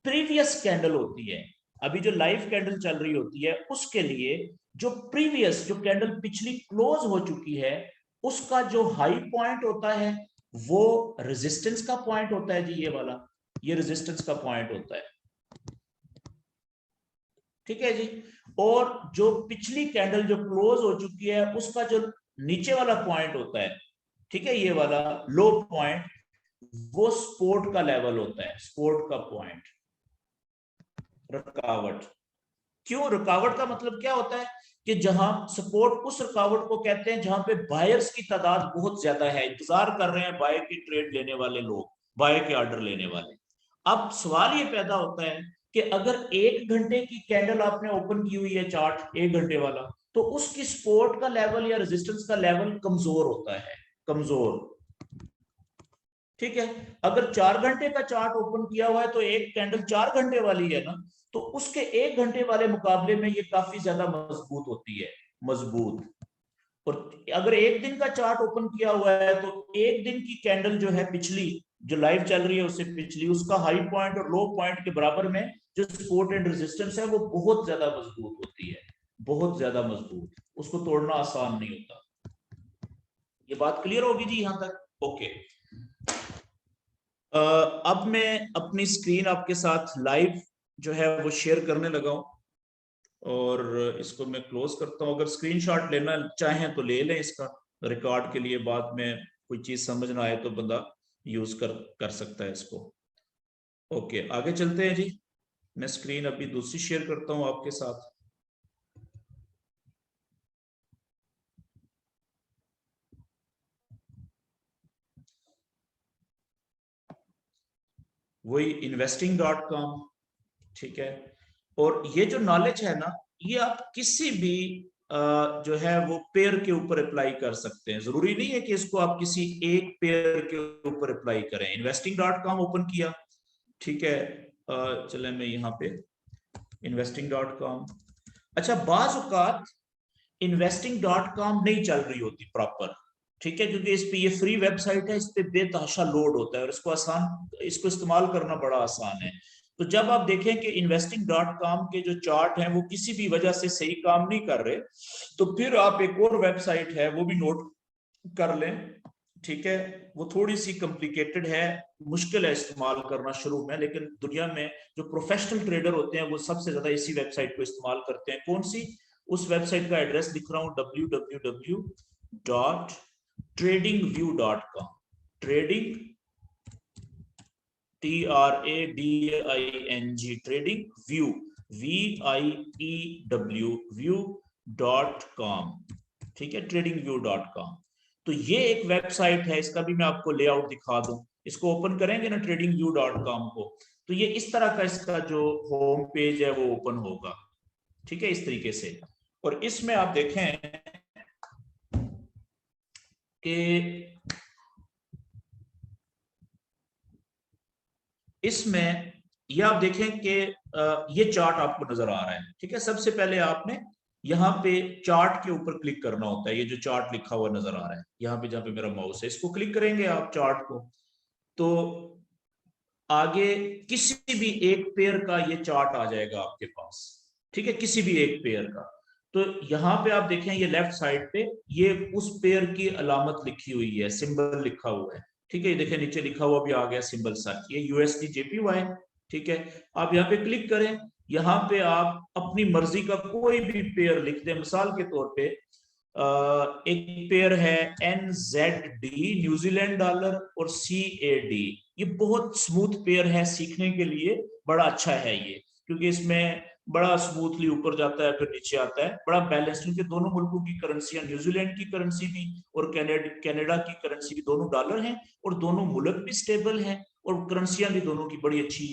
प्रीवियस कैंडल होती है, अभी जो लाइव कैंडल चल रही होती है उसके लिए जो प्रीवियस जो कैंडल पिछली क्लोज हो चुकी है उसका जो हाई पॉइंट होता है वो रेजिस्टेंस का पॉइंट होता है जी, ये वाला, ये रेजिस्टेंस का पॉइंट होता है। ठीक है जी। और जो पिछली कैंडल जो क्लोज हो चुकी है उसका जो नीचे वाला पॉइंट होता है, ठीक है, ये वाला लो पॉइंट, वो सपोर्ट का लेवल होता है, सपोर्ट का पॉइंट, रुकावट। क्यों रुकावट का मतलब क्या होता है कि जहां सपोर्ट, उस रुकावट को कहते हैं जहां पे बायर्स की तादाद बहुत ज्यादा है, इंतजार कर रहे हैं बाय की ट्रेड लेने वाले लोग, बाय के ऑर्डर लेने वाले। अब सवाल ये पैदा होता है कि अगर 1 घंटे की कैंडल आपने ओपन की हुई है, चार्ट 1 घंटे वाला, तो उसकी सपोर्ट का लेवल या रेजिस्टेंस का लेवल कमजोर होता है, कमजोर। ठीक है, अगर 4 घंटे का चार्ट ओपन किया हुआ है तो एक कैंडल 4 घंटे वाली है ना, तो उसके 1 घंटे वाले मुकाबले में ये काफी ज्यादा मजबूत होती है, मजबूत। और अगर एक दिन का चार्ट ओपन किया हुआ है तो एक दिन की कैंडल जो है पिछली, जो लाइव चल रही है उससे पिछली, उसका हाई पॉइंट और लो पॉइंट के बराबर में जो सपोर्ट एंड रेजिस्टेंस है वो बहुत ज्यादा मजबूत होती है, बहुत ज्यादा मजबूत, उसको तोड़ना आसान नहीं होता। ये बात क्लियर होगी जी यहां तक? ओके। अब मैं अपनी स्क्रीन आपके साथ लाइव जो है वो शेयर करने लगा हूं और इसको मैं क्लोज करता हूं। अगर स्क्रीनशॉट लेना चाहें तो ले लें इसका, रिकॉर्ड के लिए बाद में कोई चीज समझ ना आए तो बंदा यूज कर सकता है इसको। ओके, आगे चलते हैं जी। मैं स्क्रीन अभी दूसरी शेयर करता हूं आपके साथ। वही investing.com। ठीक है, और ये जो नॉलेज है ना, ये आप किसी भी जो है वो पेयर के ऊपर अप्लाई कर सकते हैं, जरूरी नहीं है कि इसको आप किसी एक पेयर के ऊपर अप्लाई करें। investing.com ओपन किया, ठीक है, चले मैं यहाँ पे investing.com। अच्छा, बाज औकात investing.com नहीं चल रही होती प्रॉपर, ठीक है, क्योंकि इस पे ये फ्री वेबसाइट है, इस पे बेतहाशा लोड होता है और इसको इस्तेमाल करना बड़ा आसान है। तो जब आप देखें कि investing.com के जो चार्ट हैं वो किसी भी वजह से सही काम नहीं कर रहे, तो फिर आप एक और वेबसाइट है वो भी नोट कर लें। ठीक है, वो थोड़ी सी कॉम्प्लिकेटेड है, मुश्किल है इस्तेमाल करना शुरू में, लेकिन दुनिया में जो प्रोफेशनल ट्रेडर होते हैं वो सबसे ज्यादा इसी वेबसाइट को इस्तेमाल करते हैं। कौन सी? उस वेबसाइट का एड्रेस लिख रहा हूं, www.tradingview.com। Trading, TRADING, trading view, VIEW, व्यू.com। ठीक है, tradingview.com। तो ये एक वेबसाइट है, इसका भी मैं आपको लेआउट दिखा दूं। इसको ओपन करेंगे ना tradingview.com को, तो ये इस तरह का इसका जो होम पेज है वो ओपन होगा। ठीक है, इस तरीके से। और इसमें आप देखें कि इसमें ये आप देखें कि ये चार्ट आपको नजर आ रहा है, ठीक है। सबसे पहले आपने यहाँ पे चार्ट के ऊपर क्लिक करना होता है। ये जो चार्ट लिखा हुआ नजर आ रहा है यहाँ पे, जहाँ पे मेरा माउस है, इसको क्लिक करेंगे आप चार्ट को, तो आगे किसी भी एक पेयर का ये चार्ट आ जाएगा आपके पास, ठीक है, किसी भी एक पेयर का। तो यहाँ पे आप देखें ये लेफ्ट साइड पे ये उस पेयर की अलामत लिखी हुई है, सिंबल लिखा हुआ है, ठीक है। ये देखें नीचे लिखा हुआ भी आ गया सिंबल सच, ये यूएसडी जेपीवाई, ठीक है। आप यहाँ पे क्लिक करें, यहाँ पे आप अपनी मर्जी का कोई भी पेयर लिख दें। मिसाल के तौर पे एक पेयर है NZD न्यूजीलैंड डॉलर और CAD। ये बहुत स्मूथ पेयर है, सीखने के लिए बड़ा अच्छा है ये, क्योंकि इसमें बड़ा स्मूथली ऊपर जाता है फिर नीचे आता है, बड़ा बैलेंस, क्योंकि दोनों मुल्कों की करेंसियां, न्यूजीलैंड की करेंसी भी और कनाडा की करेंसी भी, दोनों डॉलर हैं और दोनों मुल्क भी स्टेबल हैं और करेंसियां भी दोनों की बड़ी अच्छी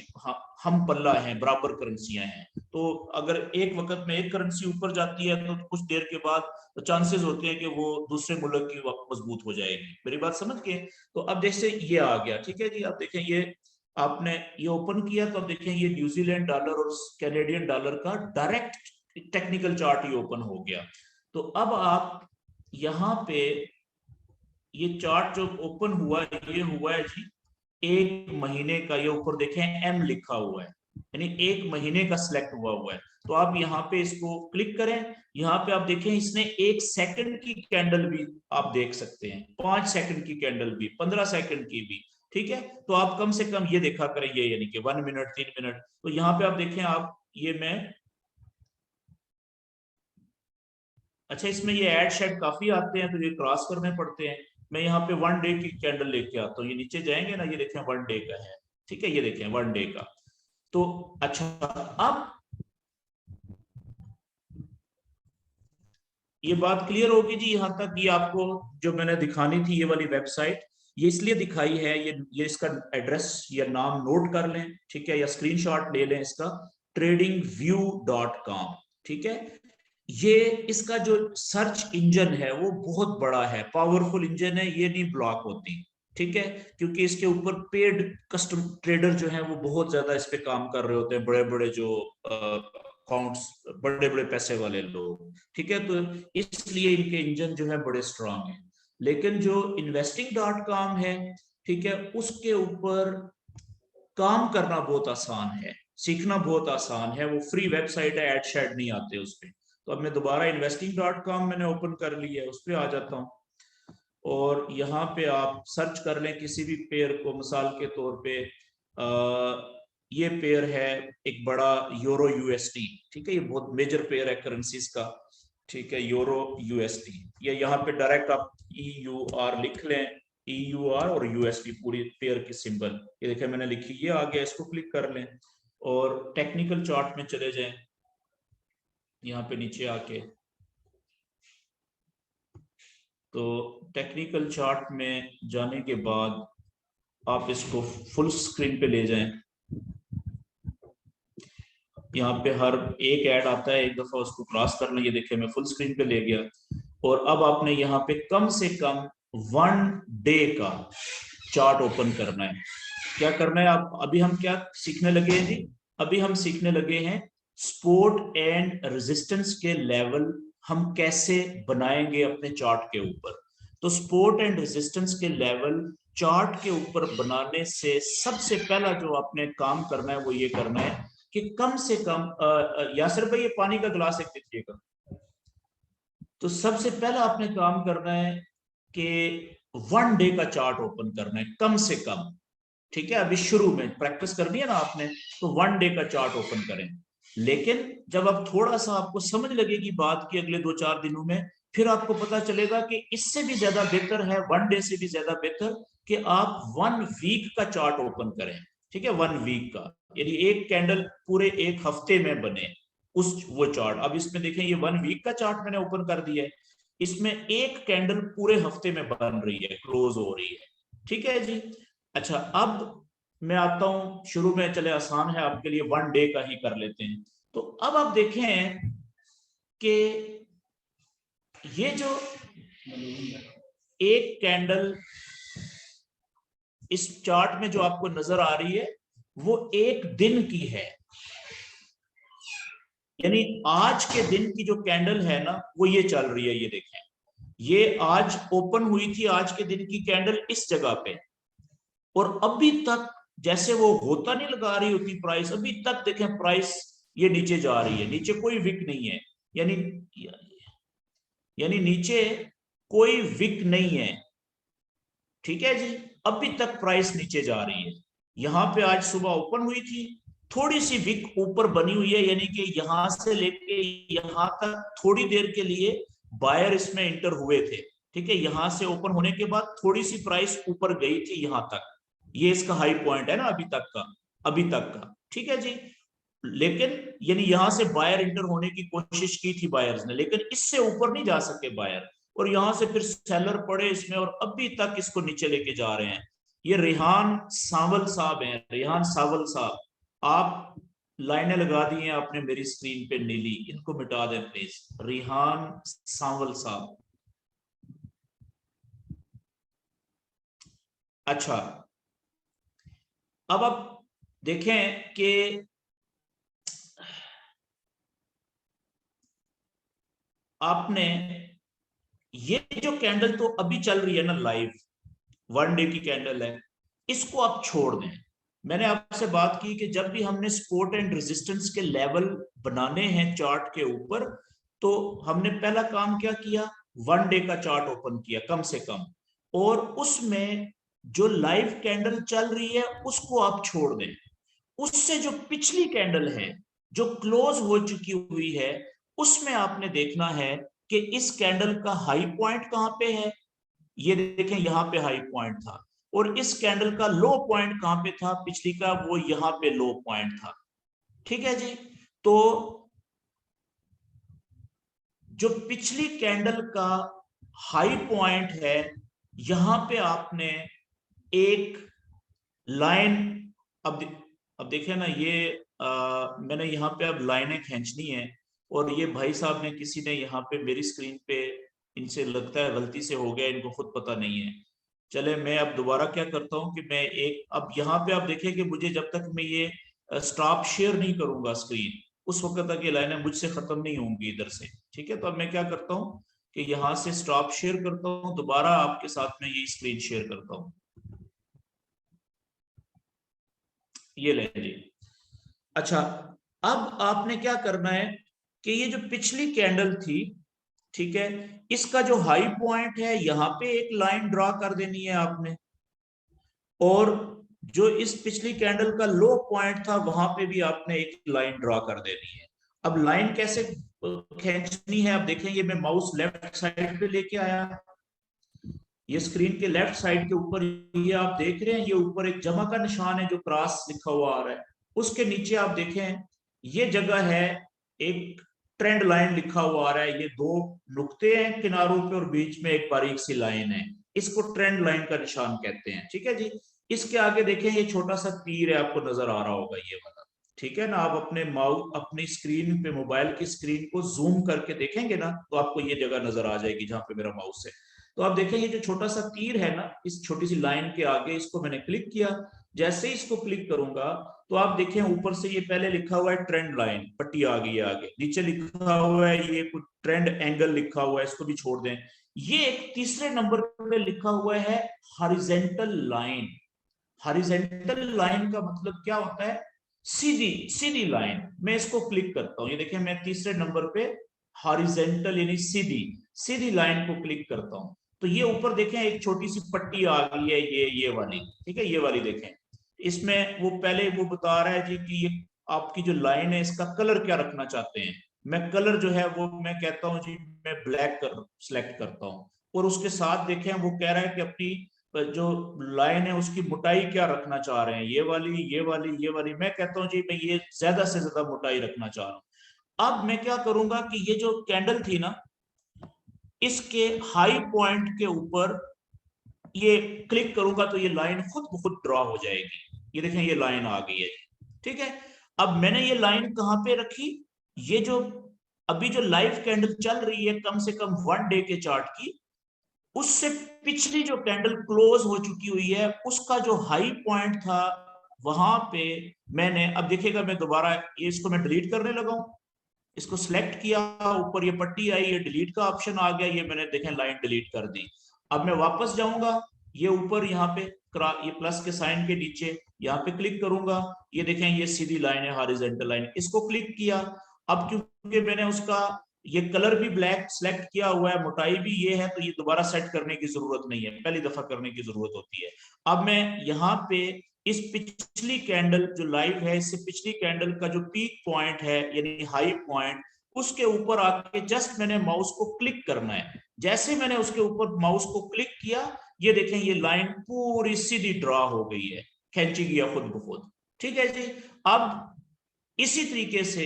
हम पल्ला है, बराबर करेंसियां हैं। तो अगर एक वक्त में एक करेंसी ऊपर जाती है तो कुछ देर के बाद तो चांसेस होते हैं कि वो दूसरे मुल्क की मजबूत हो जाएगी। मेरी बात समझ के? तो अब जैसे ये आ गया, ठीक है जी। आप देखें ये आपने ये ओपन किया तो अब देखें ये न्यूजीलैंड डॉलर और कैनेडियन डॉलर का डायरेक्ट टेक्निकल चार्ट ही ओपन हो गया। तो अब आप यहाँ पे ये चार्ट जो ओपन हुआ ये हुआ है जी एक महीने का। ये ऊपर देखें M लिखा हुआ है, यानी एक महीने का सिलेक्ट हुआ है। तो आप यहाँ पे इसको क्लिक करें, यहाँ पे आप देखें इसने 1 सेकंड की कैंडल भी आप देख सकते हैं, 5 सेकंड की कैंडल भी, 15 सेकंड की भी, ठीक है। तो आप कम से कम ये देखा करें, ये यानी कि 1 मिनट 3 मिनट। तो यहाँ पे आप देखें आप ये मैं, अच्छा इसमें ये एड शेड काफी आते हैं तो ये क्रॉस करने पड़ते हैं। मैं यहाँ पे 1 डे की कैंडल लेके आता हूँ, ये नीचे जाएंगे ना, ये देखें 1 डे का है, ठीक है, ये देखें 1 डे का। तो अच्छा अब ये बात क्लियर होगी जी यहाँ तक। ये आपको जो मैंने दिखानी थी ये वाली वेबसाइट, ये इसलिए दिखाई है, ये इसका एड्रेस या नाम नोट कर लें, ठीक है, या स्क्रीनशॉट ले लें इसका, tradingview.com, ठीक है। ये इसका जो सर्च इंजन है वो बहुत बड़ा है, पावरफुल इंजन है, ये नहीं ब्लॉक होती, ठीक है, क्योंकि इसके ऊपर पेड कस्टम ट्रेडर जो है वो बहुत ज्यादा इस पे काम कर रहे होते हैं, बड़े बड़े जो अकाउंट्स, बड़े बड़े पैसे वाले लोग, ठीक है। तो इसलिए इनके इंजन जो है बड़े स्ट्रांग हैं। लेकिन जो investing.com है, ठीक है, उसके ऊपर काम करना बहुत आसान है, सीखना बहुत आसान है, वो फ्री वेबसाइट है, एड शेड नहीं आते उस पर। तो अब मैं दोबारा investing.com मैंने ओपन कर लिया है, उस पर आ जाता हूँ और यहाँ पे आप सर्च कर लें किसी भी पेयर को। मिसाल के तौर पे ये पेयर है एक बड़ा यूरो यूएसडी, ठीक है, ये बहुत मेजर पेयर है करेंसीज का, ठीक है, यूरो यूएसडी। ये यहाँ पे डायरेक्ट आप EUR लिख लें, EUR और USD पूरी पेयर की सिंबल, ये देखिए मैंने लिखी, ये आ गया, इसको क्लिक कर लें और टेक्निकल चार्ट में चले जाएं। यहाँ पे नीचे आके तो टेक्निकल चार्ट में जाने के बाद आप इसको फुल स्क्रीन पे ले जाएं। यहाँ पे हर एक ऐड आता है, एक दफा उसको क्रॉस कर लें, ये देखिए मैं फुल स्क्रीन पे ले गया। और अब आपने यहाँ पे कम से कम 1 डे का चार्ट ओपन करना है। क्या करना है आप, अभी हम क्या सीखने लगे हैं जी, अभी हम सीखने लगे हैं सपोर्ट एंड रेजिस्टेंस के लेवल हम कैसे बनाएंगे अपने चार्ट के ऊपर। तो सपोर्ट एंड रेजिस्टेंस के लेवल चार्ट के ऊपर बनाने से सबसे पहला जो आपने काम करना है वो ये करना है कि कम से कम यासर भाई ये पानी का गिलास एक दीजिएगा। तो सबसे पहला आपने काम करना है कि 1 डे का चार्ट ओपन करना है कम से कम, ठीक है। अभी शुरू में प्रैक्टिस करनी है ना आपने, तो 1 डे का चार्ट ओपन करें। लेकिन जब आप थोड़ा सा आपको समझ लगेगी बात की अगले 2-4 दिनों में, फिर आपको पता चलेगा कि इससे भी ज्यादा बेहतर है, 1 डे से भी ज्यादा बेहतर कि आप 1 वीक का चार्ट ओपन करें, ठीक है, 1 वीक का, यानी एक कैंडल पूरे एक हफ्ते में बने उस वो चार्ट। अब इसमें देखें ये 1 वीक का चार्ट मैंने ओपन कर दिया है, इसमें एक कैंडल पूरे हफ्ते में बन रही है, क्लोज हो रही है, ठीक है जी। अच्छा अब मैं आता हूं शुरू में, चले आसान है आपके लिए, 1 डे का ही कर लेते हैं। तो अब आप देखें कि ये जो एक कैंडल इस चार्ट में जो आपको नजर आ रही है वो एक दिन की है, यानी आज के दिन की जो कैंडल है ना वो ये चल रही है। ये देखें, ये आज ओपन हुई थी, आज के दिन की कैंडल इस जगह पे, और अभी तक जैसे वो होता नहीं लगा रही होती प्राइस, अभी तक देखें प्राइस ये नीचे जा रही है, नीचे कोई विक नहीं है, यानी नीचे कोई विक नहीं है। ठीक है जी, अभी तक प्राइस नीचे जा रही है। यहां पे आज सुबह ओपन हुई थी, थोड़ी सी विक ऊपर बनी हुई है, यानी कि यहां से लेके यहां तक थोड़ी देर के लिए बायर इसमें इंटर हुए थे। ठीक है, यहां से ओपन होने के बाद थोड़ी सी प्राइस ऊपर गई थी यहां तक, ये इसका हाई पॉइंट है ना अभी तक का, अभी तक का। ठीक है जी, लेकिन यानी यहां से बायर इंटर होने की कोशिश की थी बायर्स ने, लेकिन इससे ऊपर नहीं जा सके बायर, और यहां से फिर सेलर पड़े इसमें और अभी तक इसको नीचे लेके जा रहे हैं। ये रेहान सावल साहब हैं, रेहान सावल साहब, आप लाइनें लगा दी हैं आपने मेरी स्क्रीन पे नीली, इनको मिटा दें प्लीज, रेहान सावल साहब। अच्छा, अब आप देखें कि आपने ये जो कैंडल तो अभी चल रही है ना लाइव, 1 डे की कैंडल है, इसको आप छोड़ दें। मैंने आपसे बात की कि जब भी हमने सपोर्ट एंड रेजिस्टेंस के लेवल बनाने हैं चार्ट के ऊपर, तो हमने पहला काम क्या किया, 1 डे का चार्ट ओपन किया कम से कम, और उसमें जो लाइव कैंडल चल रही है उसको आप छोड़ दें। उससे जो पिछली कैंडल है जो क्लोज हो चुकी हुई है, उसमें आपने देखना है कि इस कैंडल का हाई पॉइंट कहां पे है। ये देखें, यहां पे हाई पॉइंट था, और इस कैंडल का लो पॉइंट कहां पे था पिछली का, वो यहां पे लो पॉइंट था। ठीक है जी, तो जो पिछली कैंडल का हाई पॉइंट है, यहां पे आपने एक लाइन, अब अब देखें ना, ये मैंने यहाँ पे अब लाइनें खींचनी है, और ये भाई साहब ने किसी ने यहाँ पे मेरी स्क्रीन पे, इनसे लगता है गलती से हो गया, इनको खुद पता नहीं है। चले मैं अब दोबारा क्या करता हूँ कि मैं एक, अब यहाँ पे आप देखें कि मुझे जब तक मैं ये स्टॉप शेयर नहीं करूंगा स्क्रीन, उस वक्त तक ये लाइनें मुझसे खत्म नहीं होंगी इधर से। ठीक है, तो अब मैं क्या करता हूँ कि यहाँ से स्टॉप शेयर करता हूँ, दोबारा आपके साथ में ये स्क्रीन शेयर करता हूँ। ये ले जी। अच्छा, अब आपने क्या करना है कि ये जो पिछली कैंडल थी, ठीक है, इसका जो हाई पॉइंट है यहां पे एक लाइन ड्रा कर देनी है आपने, और जो इस पिछली कैंडल का लो पॉइंट था वहां पे भी आपने एक लाइन ड्रा कर देनी है। अब लाइन कैसे खींचनी है, अब देखें, ये मैं माउस लेफ्ट साइड पे लेके आया, ये स्क्रीन के लेफ्ट साइड के ऊपर, ये आप देख रहे हैं, ये ऊपर एक जमा का निशान है जो क्रॉस लिखा हुआ आ रहा है, उसके नीचे आप देखें ये जगह है, एक ट्रेंड लाइन लिखा हुआ आ रहा है, ये दो नुक्ते हैं किनारों पे और बीच में एक बारीक सी लाइन है, इसको ट्रेंड लाइन का निशान कहते हैं। ठीक है जी, इसके आगे देखें ये छोटा सा तीर है, आपको नजर आ रहा होगा ये वाला। ठीक है ना, आप अपने माउस अपनी स्क्रीन पे, मोबाइल की स्क्रीन को जूम करके देखेंगे ना, तो आपको ये जगह नजर आ जाएगी जहां पे मेरा माउस है। तो आप देखें ये जो छोटा सा तीर है ना, इस छोटी सी लाइन के आगे, इसको मैंने क्लिक किया, जैसे ही इसको क्लिक करूंगा तो आप देखें ऊपर से ये पहले लिखा हुआ है ट्रेंड लाइन, पट्टी आ गई है आगे, नीचे लिखा हुआ है ये कुछ ट्रेंड एंगल लिखा हुआ है, इसको भी छोड़ दें। ये एक तीसरे नंबर पे लिखा हुआ है हॉरिजॉन्टल लाइन। हॉरिजॉन्टल लाइन का मतलब क्या होता है, सीधी सीधी लाइन। मैं इसको क्लिक करता हूं, ये देखिए मैं तीसरे नंबर पे हॉरिजॉन्टल यानी सीधी सीधी लाइन को क्लिक करता हूं, तो ये ऊपर देखें एक छोटी सी पट्टी आ गई है, ये वाली। ठीक है, ये वाली देखें, इसमें वो पहले वो बता रहा है जी कि ये आपकी जो लाइन है इसका कलर क्या रखना चाहते हैं। मैं कलर जो है वो मैं कहता हूं जी, मैं ब्लैक सिलेक्ट करता हूं, और उसके साथ देखें वो कह रहा है कि अपनी जो लाइन है उसकी मोटाई क्या रखना चाह रहे हैं, ये वाली ये वाली ये वाली। मैं कहता हूं जी मैं ये ज्यादा से ज्यादा मोटाई रखना चाह रहा हूं। अब मैं क्या करूंगा कि ये जो कैंडल थी ना, इसके हाई पॉइंट के ऊपर ये क्लिक करूंगा तो ये लाइन खुद ब खुद ड्रॉ हो जाएगी। ये देखें ये लाइन आ गई है। ठीक है, अब मैंने ये लाइन कहां पे रखी, ये जो अभी जो लाइव कैंडल चल रही है कम से कम 1 डे के चार्ट की, उससे पिछली जो कैंडल क्लोज हो चुकी हुई है उसका जो हाई पॉइंट था वहां पे मैंने, अब देखिएगा मैं दोबारा ये इसको मैं डिलीट करने लगा हूं, इसको सिलेक्ट किया, ऊपर ये पट्टी आई, ये डिलीट का ऑप्शन आ गया, ये मैंने देखें लाइन डिलीट कर दी। अब मैं वापस जाऊंगा, ये ऊपर यहाँ पे ये प्लस के साइन के नीचे यहाँ पे क्लिक करूंगा, ये देखें ये सीधी लाइन है, हॉरिजॉन्टल लाइन, इसको क्लिक किया। अब क्योंकि मैंने उसका ये कलर भी ब्लैक सेलेक्ट किया हुआ है, मोटाई भी ये है, तो ये दोबारा सेट करने की जरूरत नहीं है, पहली दफा करने की जरूरत होती है। अब मैं यहाँ पे इस पिछली कैंडल जो लाइव है, इससे पिछली कैंडल का जो पीक पॉइंट है यानी हाई पॉइंट, उसके ऊपर आके जस्ट मैंने माउस को क्लिक करना है। जैसे मैंने उसके ऊपर माउस को क्लिक किया, ये देखें ये लाइन पूरी सीधी ड्रा हो गई है, खींची गया खुद ब खुद। ठीक है जी। अब इसी तरीके से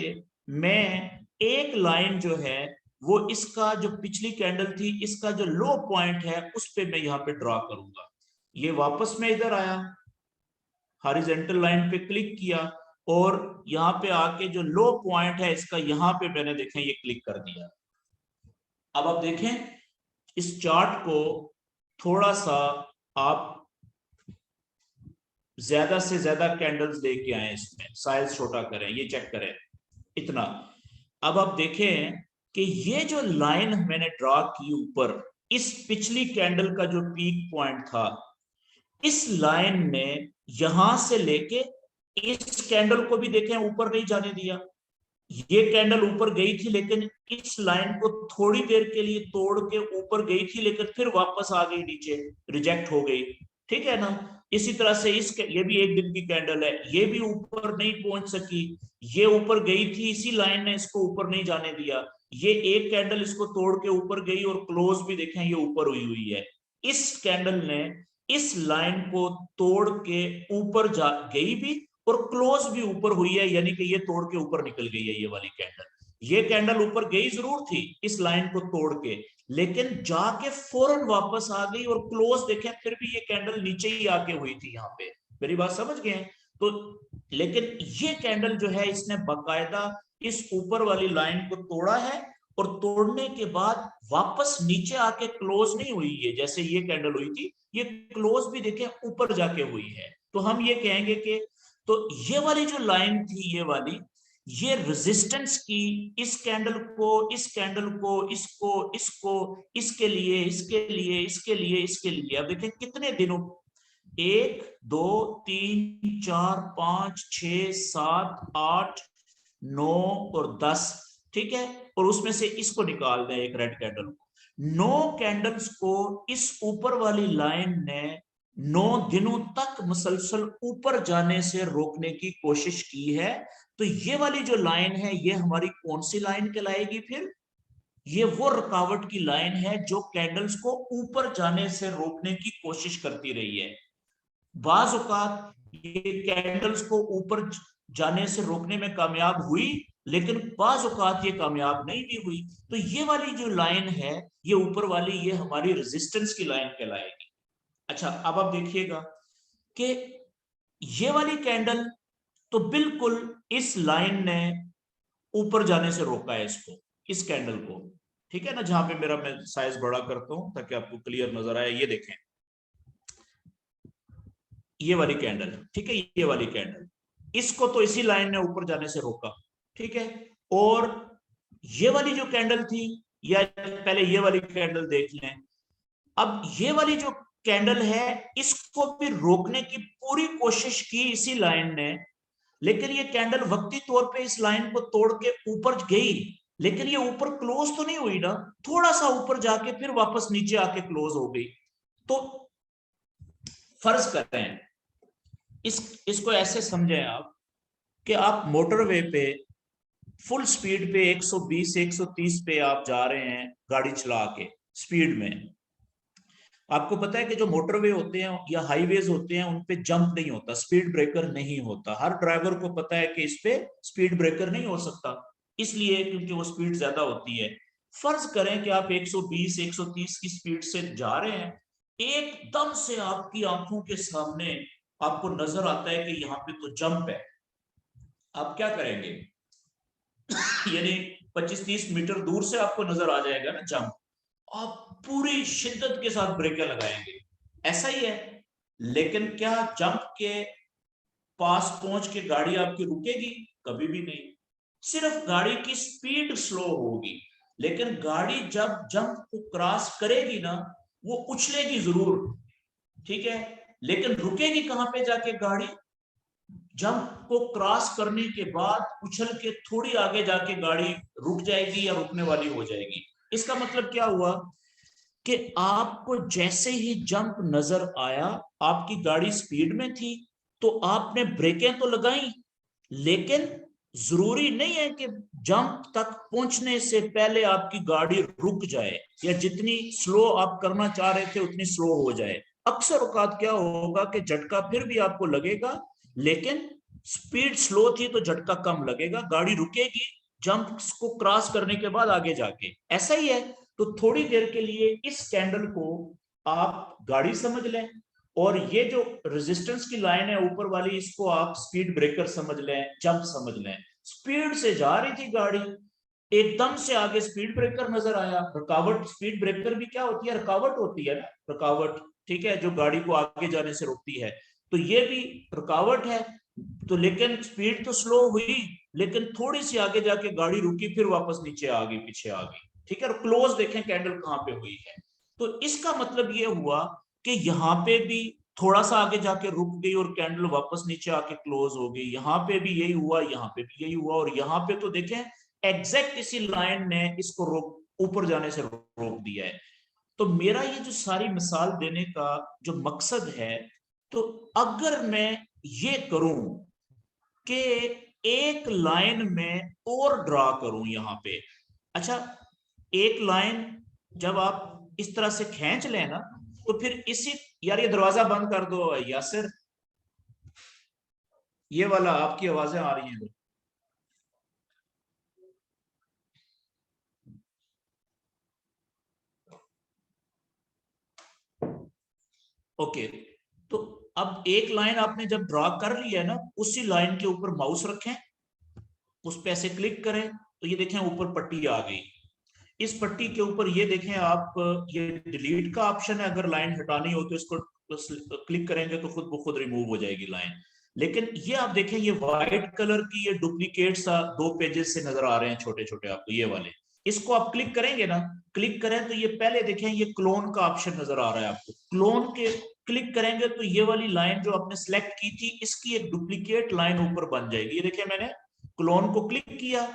मैं एक लाइन जो है वो इसका जो पिछली कैंडल थी, इसका जो लो पॉइंट है उस पे मैं यहाँ पे ड्रा करूंगा। ये वापस मैं इधर आया, हॉरिजॉन्टल लाइन पे क्लिक किया, और यहाँ पे आके जो लो पॉइंट है इसका यहाँ पे मैंने देखें ये क्लिक कर दिया। अब आप देखें इस चार्ट को थोड़ा सा आप ज्यादा से ज्यादा कैंडल्स लेके आए, इसमें साइज छोटा करें, ये चेक करें इतना। अब आप देखें कि ये जो लाइन मैंने ड्रा की ऊपर, इस पिछली कैंडल का जो पीक पॉइंट था, इस लाइन ने यहां से लेके इस कैंडल को भी देखें ऊपर नहीं जाने दिया। ये कैंडल ऊपर गई थी, लेकिन इस लाइन को थोड़ी देर के लिए तोड़ के ऊपर गई थी, लेकिन फिर वापस आ गई नीचे, रिजेक्ट हो गई। ठीक है ना। इसी तरह से ये भी एक दिन की कैंडल है, ये भी ऊपर नहीं पहुंच सकी, ये ऊपर गई थी, इसी लाइन ने इसको ऊपर नहीं जाने दिया। ये एक कैंडल इसको तोड़ के ऊपर गई और क्लोज भी देखें ये ऊपर हुई हुई है। इस कैंडल ने इस लाइन को तोड़ के ऊपर जा गई भी और क्लोज भी ऊपर हुई है, यानी कि ये तोड़ के ऊपर निकल गई है ये वाली कैंडल। ये कैंडल ऊपर गई जरूर थी इस लाइन को तोड़ के, लेकिन जाके फौरन वापस आ गई, और क्लोज देखें फिर भी ये कैंडल नीचे ही आके हुई थी यहाँ पे। मेरी बात समझ गए? तो लेकिन ये कैंडल जो है इसने बाकायदा इस ऊपर वाली लाइन को तोड़ा है, और तोड़ने के बाद वापस नीचे आके क्लोज नहीं हुई है जैसे ये कैंडल हुई थी, ये क्लोज भी देखें ऊपर जाके हुई है। तो हम ये कहेंगे कि तो ये वाली जो लाइन थी, ये वाली, ये रेजिस्टेंस की इस कैंडल को, इस कैंडल को, इसको, इसको, इसके लिए, इसके लिए, इसके लिए, इसके लिए, अब देखें कितने दिनों, 1 2 3 4 5 6 7 8 9 और 10। ठीक है। और उसमें से इसको निकाल दें, एक रेड कैंडल को, 9 कैंडल्स को इस ऊपर वाली लाइन ने 9 दिनों तक मुसलसल ऊपर जाने से रोकने की कोशिश की है। तो ये वाली जो लाइन है ये हमारी कौन सी लाइन कहलाएगी फिर? ये वो रुकावट की लाइन है जो कैंडल्स को ऊपर जाने से रोकने की कोशिश करती रही है। बाज औकात ये कैंडल्स को ऊपर जाने से रोकने में कामयाब हुई, लेकिन बाज औकात ये कामयाब नहीं भी हुई। तो ये वाली जो लाइन है, ये ऊपर वाली, ये हमारी रेजिस्टेंस की लाइन कहलाएगी। अच्छा, अब आप देखिएगा कि ये वाली कैंडल तो बिल्कुल इस लाइन ने ऊपर जाने से रोका है इसको, इस कैंडल को। ठीक है ना। जहां पे मेरा, मैं साइज बड़ा करता हूं ताकि आपको क्लियर नजर आए, ये देखें ये वाली कैंडल, ठीक है, ये वाली कैंडल, इसको तो इसी लाइन ने ऊपर जाने से रोका। ठीक है। और ये वाली जो कैंडल थी, या पहले ये वाली कैंडल देख लें। अब ये वाली जो कैंडल है, इसको भी रोकने की पूरी कोशिश की इसी लाइन ने, लेकिन ये कैंडल वक्ती तौर पे इस लाइन को तोड़ के ऊपर गई, लेकिन ये ऊपर क्लोज तो नहीं हुई ना, थोड़ा सा ऊपर जाके फिर वापस नीचे आके क्लोज हो गई। तो फर्ज करें, इसको ऐसे समझें आप कि आप मोटरवे पे फुल स्पीड पे 120 130 पे आप जा रहे हैं गाड़ी चला के स्पीड में। आपको पता है कि जो मोटरवे होते हैं या हाईवेज होते हैं, उन पे जंप नहीं होता, स्पीड ब्रेकर नहीं होता। हर ड्राइवर को पता है कि इस पे स्पीड ब्रेकर नहीं हो सकता, इसलिए क्योंकि वो स्पीड ज्यादा होती है। फर्ज करें कि आप 120 130 की स्पीड से जा रहे हैं, एकदम से आपकी आंखों के सामने आपको नजर आता है कि यहाँ पे तो जंप है। आप क्या करेंगे? यानी 25-30 मीटर दूर से आपको नजर आ जाएगा ना जंप, आप पूरी शिद्दत के साथ ब्रेकें लगाएंगे, ऐसा ही है। लेकिन क्या जंप के पास पहुंच के गाड़ी आपकी रुकेगी? कभी भी नहीं। सिर्फ गाड़ी की स्पीड स्लो होगी, लेकिन गाड़ी जब जंप को क्रॉस करेगी ना, वो उछलेगी जरूर, ठीक है, लेकिन रुकेगी कहां पे जाके गाड़ी? जंप को क्रॉस करने के बाद उछल के थोड़ी आगे जाके गाड़ी रुक जाएगी या रुकने वाली हो जाएगी। इसका मतलब क्या हुआ कि आपको जैसे ही जंप नजर आया, आपकी गाड़ी स्पीड में थी, तो आपने ब्रेकें तो लगाई, लेकिन जरूरी नहीं है कि जंप तक पहुंचने से पहले आपकी गाड़ी रुक जाए या जितनी स्लो आप करना चाह रहे थे उतनी स्लो हो जाए। अक्सर औकात क्या होगा कि झटका फिर भी आपको लगेगा, लेकिन स्पीड स्लो थी तो झटका कम लगेगा, गाड़ी रुकेगी जंप को क्रॉस करने के बाद आगे जाके। ऐसा ही है। तो थोड़ी देर के लिए इस कैंडल को आप गाड़ी समझ लें, और ये जो रेजिस्टेंस की लाइन है ऊपर वाली, इसको आप स्पीड ब्रेकर समझ लें, जंप समझ लें। स्पीड से जा रही थी गाड़ी, एकदम से आगे स्पीड ब्रेकर नजर आया। रुकावट, स्पीड ब्रेकर भी क्या होती है? रुकावट होती है ना, रुकावट, ठीक है, जो गाड़ी को आगे जाने से रोकती है। तो ये भी रुकावट है। तो लेकिन स्पीड तो स्लो हुई, लेकिन थोड़ी सी आगे जाके गाड़ी रुकी, फिर वापस नीचे आ गई, पीछे आ गई, ठीक है। और क्लोज देखें कैंडल कहां पे हुई है। तो इसका मतलब ये हुआ कि यहाँ पे भी थोड़ा सा आगे जाके रुक गई और कैंडल वापस नीचे आके क्लोज हो गई। यहाँ पे भी यही हुआ, यहाँ पे भी यही हुआ, और यहाँ पे तो देखें एग्जैक्ट इसी लाइन ने इसको रोक, ऊपर जाने से रोक दिया है। तो मेरा ये जो सारी मिसाल देने का जो मकसद है, तो अगर मैं ये करूं कि एक लाइन में और ड्रा करूं यहां पे, अच्छा, एक लाइन जब आप इस तरह से खींच लें ना, तो फिर इसी, यार ये दरवाजा बंद कर दो यासिर, ये वाला आपकी आवाजें आ रही हैं। ओके, तो अब एक लाइन आपने जब ड्रा कर ली है ना, उसी लाइन के ऊपर माउस रखें, उस पे ऐसे क्लिक करें, तो ये देखें ऊपर पट्टी आ गई। इस पट्टी के ऊपर ये देखें आप, ये डिलीट का ऑप्शन है, अगर लाइन हटानी हो तो इसको क्लिक करेंगे तो खुद ब खुद रिमूव हो जाएगी लाइन। लेकिन ये आप देखें, ये व्हाइट कलर की ये डुप्लीकेट सा दो पेजेस से नजर आ रहे हैं छोटे छोटे आपको, ये वाले, इसको आप क्लिक करेंगे ना, क्लिक करें तो ये पहले देखें, ये क्लोन का ऑप्शन नजर आ रहा है आपको। क्लोन के क्लिक करेंगे तो ये वाली लाइन जो आपने सेलेक्ट की थी, इसकी एक डुप्लीकेट लाइन ऊपर बन जाएगी। ये देखिए, मैंने क्लोन को क्लिक किया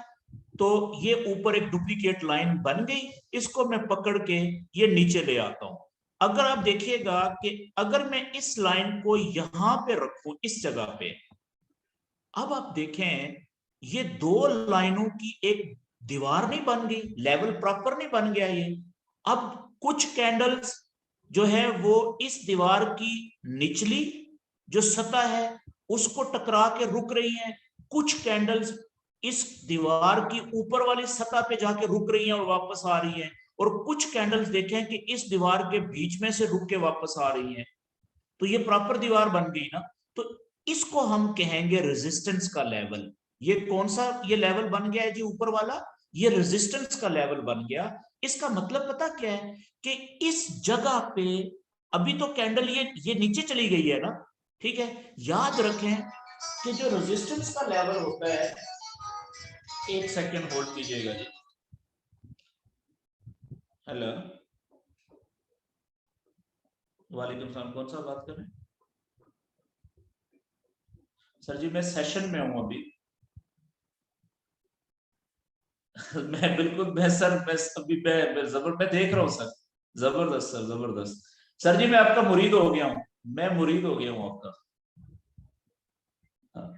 तो ये ऊपर एक डुप्लीकेट लाइन बन गई। इसको मैं पकड़ के ये नीचे ले आता हूं। अगर आप देखिएगा कि अगर मैं इस लाइन को यहां पे रखूं, इस जगह पे, अब आप देखें ये दो लाइनों की एक दीवार नहीं बन गई, लेवल प्रॉपर नहीं बन गया ये। अब कुछ कैंडल्स जो है वो इस दीवार की निचली जो सतह है उसको टकरा के रुक रही हैं, कुछ कैंडल्स इस दीवार की ऊपर वाली सतह पे जाके रुक रही हैं और वापस आ रही हैं, और कुछ कैंडल्स देखें कि इस दीवार के बीच में से रुक के वापस आ रही हैं। तो ये प्रॉपर दीवार बन गई ना। तो इसको हम कहेंगे रेजिस्टेंस का लेवल। ये कौन सा ये लेवल बन गया है जी ऊपर वाला? ये रेजिस्टेंस का लेवल बन गया। इसका मतलब पता क्या है कि इस जगह पे अभी तो कैंडल ये नीचे चली गई है ना, ठीक है। याद रखें कि जो रेजिस्टेंस का लेवल होता है, एक सेकंड होल्ड कीजिएगा जी। हेलो, वालेकुम सलाम, कौन सा बात कर रहे हैं? सर जी मैं सेशन में हूं अभी। मैं बिल्कुल, मैं सर, मैं अभी मैं देख रहा हूँ सर। जबरदस्त सर, जबरदस्त। सर जी मैं आपका मुरीद हो गया हूँ, मैं मुरीद हो गया हूँ आपका। हाँ।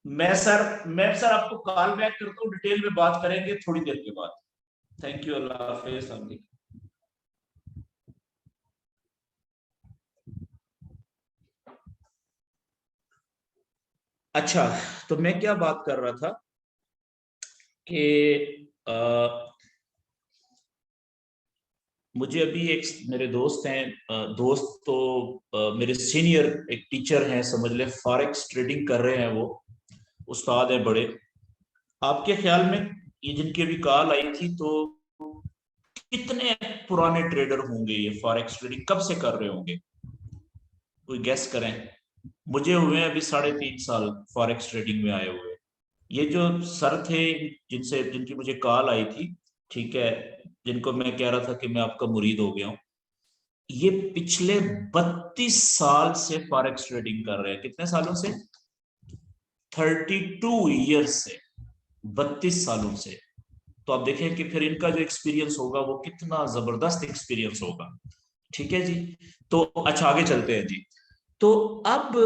मैं सर आपको कॉल बैक करता हूँ, डिटेल में बात करेंगे थोड़ी देर के बाद। थैंक यू, अल्लाह हाफिज। अच्छा, तो मैं क्या बात कर रहा था कि मुझे अभी एक मेरे दोस्त हैं, दोस्त तो मेरे सीनियर एक टीचर हैं, समझ ले फॉरेक्स ट्रेडिंग कर रहे हैं वो, उस्ताद है बड़े। आपके ख्याल में ये जिनकी अभी कॉल आई थी, तो कितने पुराने ट्रेडर होंगे? ये फॉरेक्स ट्रेडिंग कब से कर रहे होंगे? कोई गेस करें। मुझे हुए हैं अभी 3.5 साल फॉरेक्स ट्रेडिंग में आए हुए। ये जो सर थे जिनकी मुझे कॉल आई थी, ठीक है, जिनको मैं कह रहा था कि मैं आपका मुरीद हो गया हूँ, ये पिछले 32 साल से फॉरेक्स ट्रेडिंग कर रहे हैं। कितने सालों से? 32 ईयर्स से, 32 सालों से। तो आप देखें कि फिर इनका जो एक्सपीरियंस होगा वो कितना जबरदस्त एक्सपीरियंस होगा। ठीक है जी। तो अच्छा, आगे चलते हैं जी। तो अब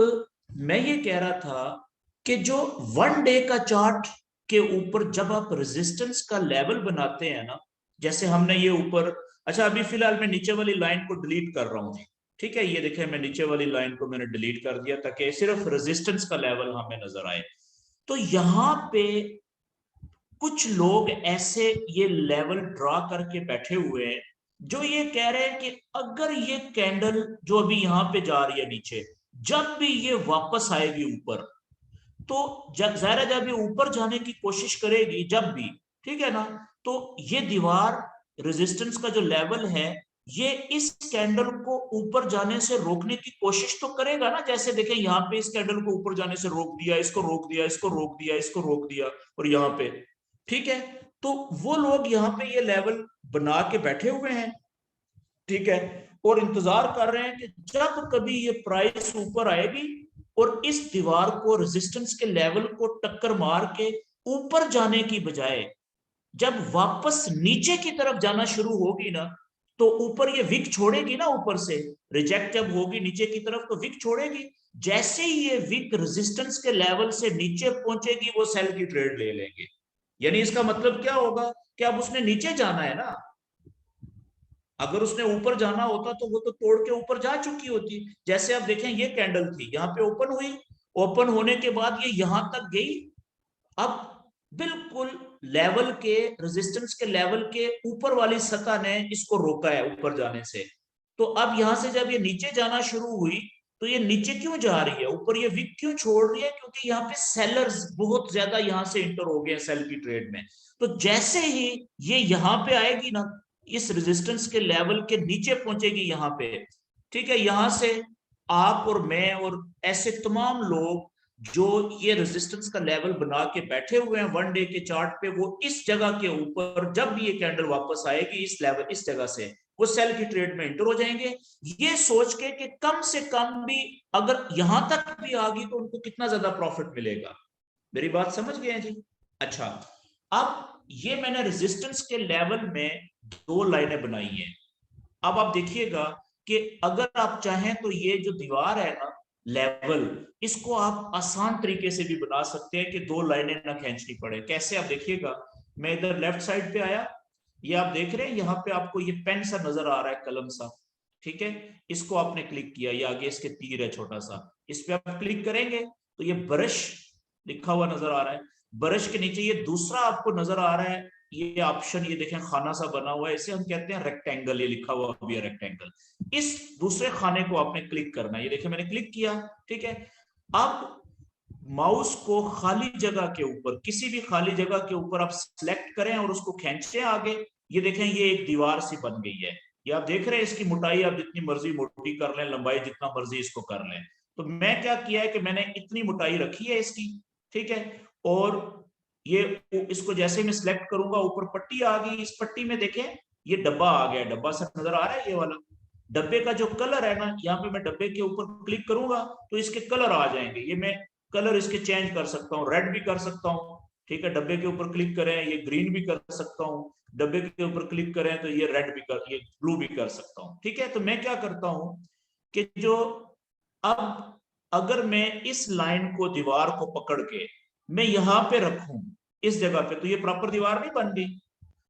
मैं ये कह रहा था कि जो 1 डे का चार्ट के ऊपर जब आप रेजिस्टेंस का लेवल बनाते हैं ना, जैसे हमने ये ऊपर, अच्छा अभी फिलहाल मैं नीचे वाली लाइन को डिलीट कर रहा हूं जी। ठीक है, ये देखें मैं नीचे वाली लाइन को मैंने डिलीट कर दिया ताकि सिर्फ रेजिस्टेंस का लेवल हमें नजर आए। तो यहां पे कुछ लोग ऐसे ये लेवल ड्रा करके बैठे हुए हैं जो ये कह रहे हैं कि अगर ये कैंडल जो अभी यहां पे जा रही है नीचे, जब भी ये वापस आएगी ऊपर, तो जाहिर है जब ये ऊपर जाने की कोशिश करेगी जब भी, ठीक है ना, तो ये दीवार रेजिस्टेंस का जो लेवल है, ये इस कैंडल को ऊपर जाने से रोकने की कोशिश तो करेगा ना। जैसे देखें यहाँ पे इस कैंडल को ऊपर जाने से रोक दिया, इसको रोक दिया, इसको रोक दिया, इसको रोक दिया, और यहाँ पे, ठीक है। तो वो लोग यहाँ पे ये लेवल बना के बैठे हुए हैं, ठीक है, और इंतजार कर रहे हैं कि जब कभी ये प्राइस ऊपर आएगी और इस दीवार को, रेजिस्टेंस के लेवल को टक्कर मार के ऊपर जाने की बजाय जब वापस नीचे की तरफ जाना शुरू होगी ना, तो ऊपर ये विक छोड़ेगी ना, ऊपर से रिजेक्ट जब होगी नीचे की तरफ तो विक छोड़ेगी। जैसे ही ये विक रेजिस्टेंस के लेवल से नीचे पहुंचेगी वो सेल की ट्रेड ले लेंगे। यानी इसका मतलब क्या होगा कि अब उसने नीचे जाना है ना। अगर उसने ऊपर जाना होता तो वो तो तोड़ के ऊपर जा चुकी होती। जैसे आप देखें ये कैंडल थी, यहाँ पे ओपन हुई, ओपन होने के बाद ये यहां तक गई, अब बिल्कुल लेवल के, रेजिस्टेंस के लेवल के ऊपर वाली सतह ने इसको रोका है ऊपर जाने से। तो अब यहां से जब ये नीचे जाना शुरू हुई, तो ये नीचे क्यों जा रही है, ऊपर ये विक क्यों छोड़ रही है? क्योंकि यहाँ पे सेलर्स बहुत ज्यादा यहां से इंटर हो गए सेल की ट्रेड में। तो जैसे ही ये यहाँ पे आएगी ना, इस रेजिस्टेंस के लेवल के नीचे पहुंचेगी यहाँ पे, ठीक है, यहां से आप और मैं और ऐसे तमाम लोग जो ये रेजिस्टेंस का लेवल बना के बैठे हुए हैं 1 डे के चार्ट पे, वो इस जगह के ऊपर जब भी ये कैंडल वापस आएगी इस लेवल, इस जगह से वो सेल की ट्रेड में इंटर हो जाएंगे, ये सोच के कि कम से कम भी अगर यहां तक भी आ गई तो उनको कितना ज्यादा प्रॉफिट मिलेगा। मेरी बात समझ गए हैं जी? अच्छा, अब ये मैंने रेजिस्टेंस के लेवल में 2 लाइनें बनाई हैं। अब आप देखिएगा कि अगर आप चाहें तो ये जो दीवार है ना, लेवल, इसको आप आसान तरीके से भी बना सकते हैं कि 2 लाइनें ना खींचनी पड़े। कैसे? आप देखिएगा, मैं इधर लेफ्ट साइड पे आया, ये आप देख रहे हैं यहाँ पे आपको ये पेन सा नजर आ रहा है, कलम सा, ठीक है, इसको आपने क्लिक किया, ये आगे इसके तीर है छोटा सा, इस पे आप क्लिक करेंगे तो ये ब्रश लिखा हुआ नजर आ रहा है। ब्रश के नीचे ये दूसरा आपको नजर आ रहा है, ये ऑप्शन, ये देखें खाना सा बना हुआ है, इसे हम कहते हैं रेक्टेंगल, ये लिखा हुआ भी है रेक्टेंगल। इस दूसरे खाने को आपने क्लिक करना है, ये देखिए मैंने क्लिक किया, ठीक है। अब माउस को खाली जगह के ऊपर, किसी भी खाली जगह के ऊपर आप सिलेक्ट करें और उसको खींचे आगे, ये देखें ये एक दीवार सी बन गई है। ये आप देख रहे हैं, इसकी मोटाई आप जितनी मर्जी मोटी कर लें, लंबाई जितना मर्जी इसको कर लें। तो मैं क्या किया है कि मैंने इतनी मोटाई रखी है इसकी, ठीक है, और ये इसको जैसे मैं सिलेक्ट करूंगा ऊपर पट्टी आ गई, इस पट्टी में देखें ये डब्बा आ गया, डब्बा सा नजर आ रहा है ये वाला। डब्बे का जो कलर है ना, यहाँ पे मैं डब्बे के ऊपर क्लिक करूंगा तो इसके कलर आ जाएंगे, ये मैं कलर इसके चेंज कर सकता हूँ, रेड भी कर सकता हूँ, ठीक है, डब्बे के ऊपर क्लिक करें ये ग्रीन भी कर सकता हूँ, डब्बे के ऊपर क्लिक करें तो ये रेड भी कर, ये ब्लू भी कर सकता हूँ, ठीक है। तो मैं क्या करता हूँ कि जो, अब अगर मैं इस लाइन को, दीवार को पकड़ के मैं यहां पे रखूं इस जगह पे, तो ये प्रॉपर दीवार नहीं बन गई,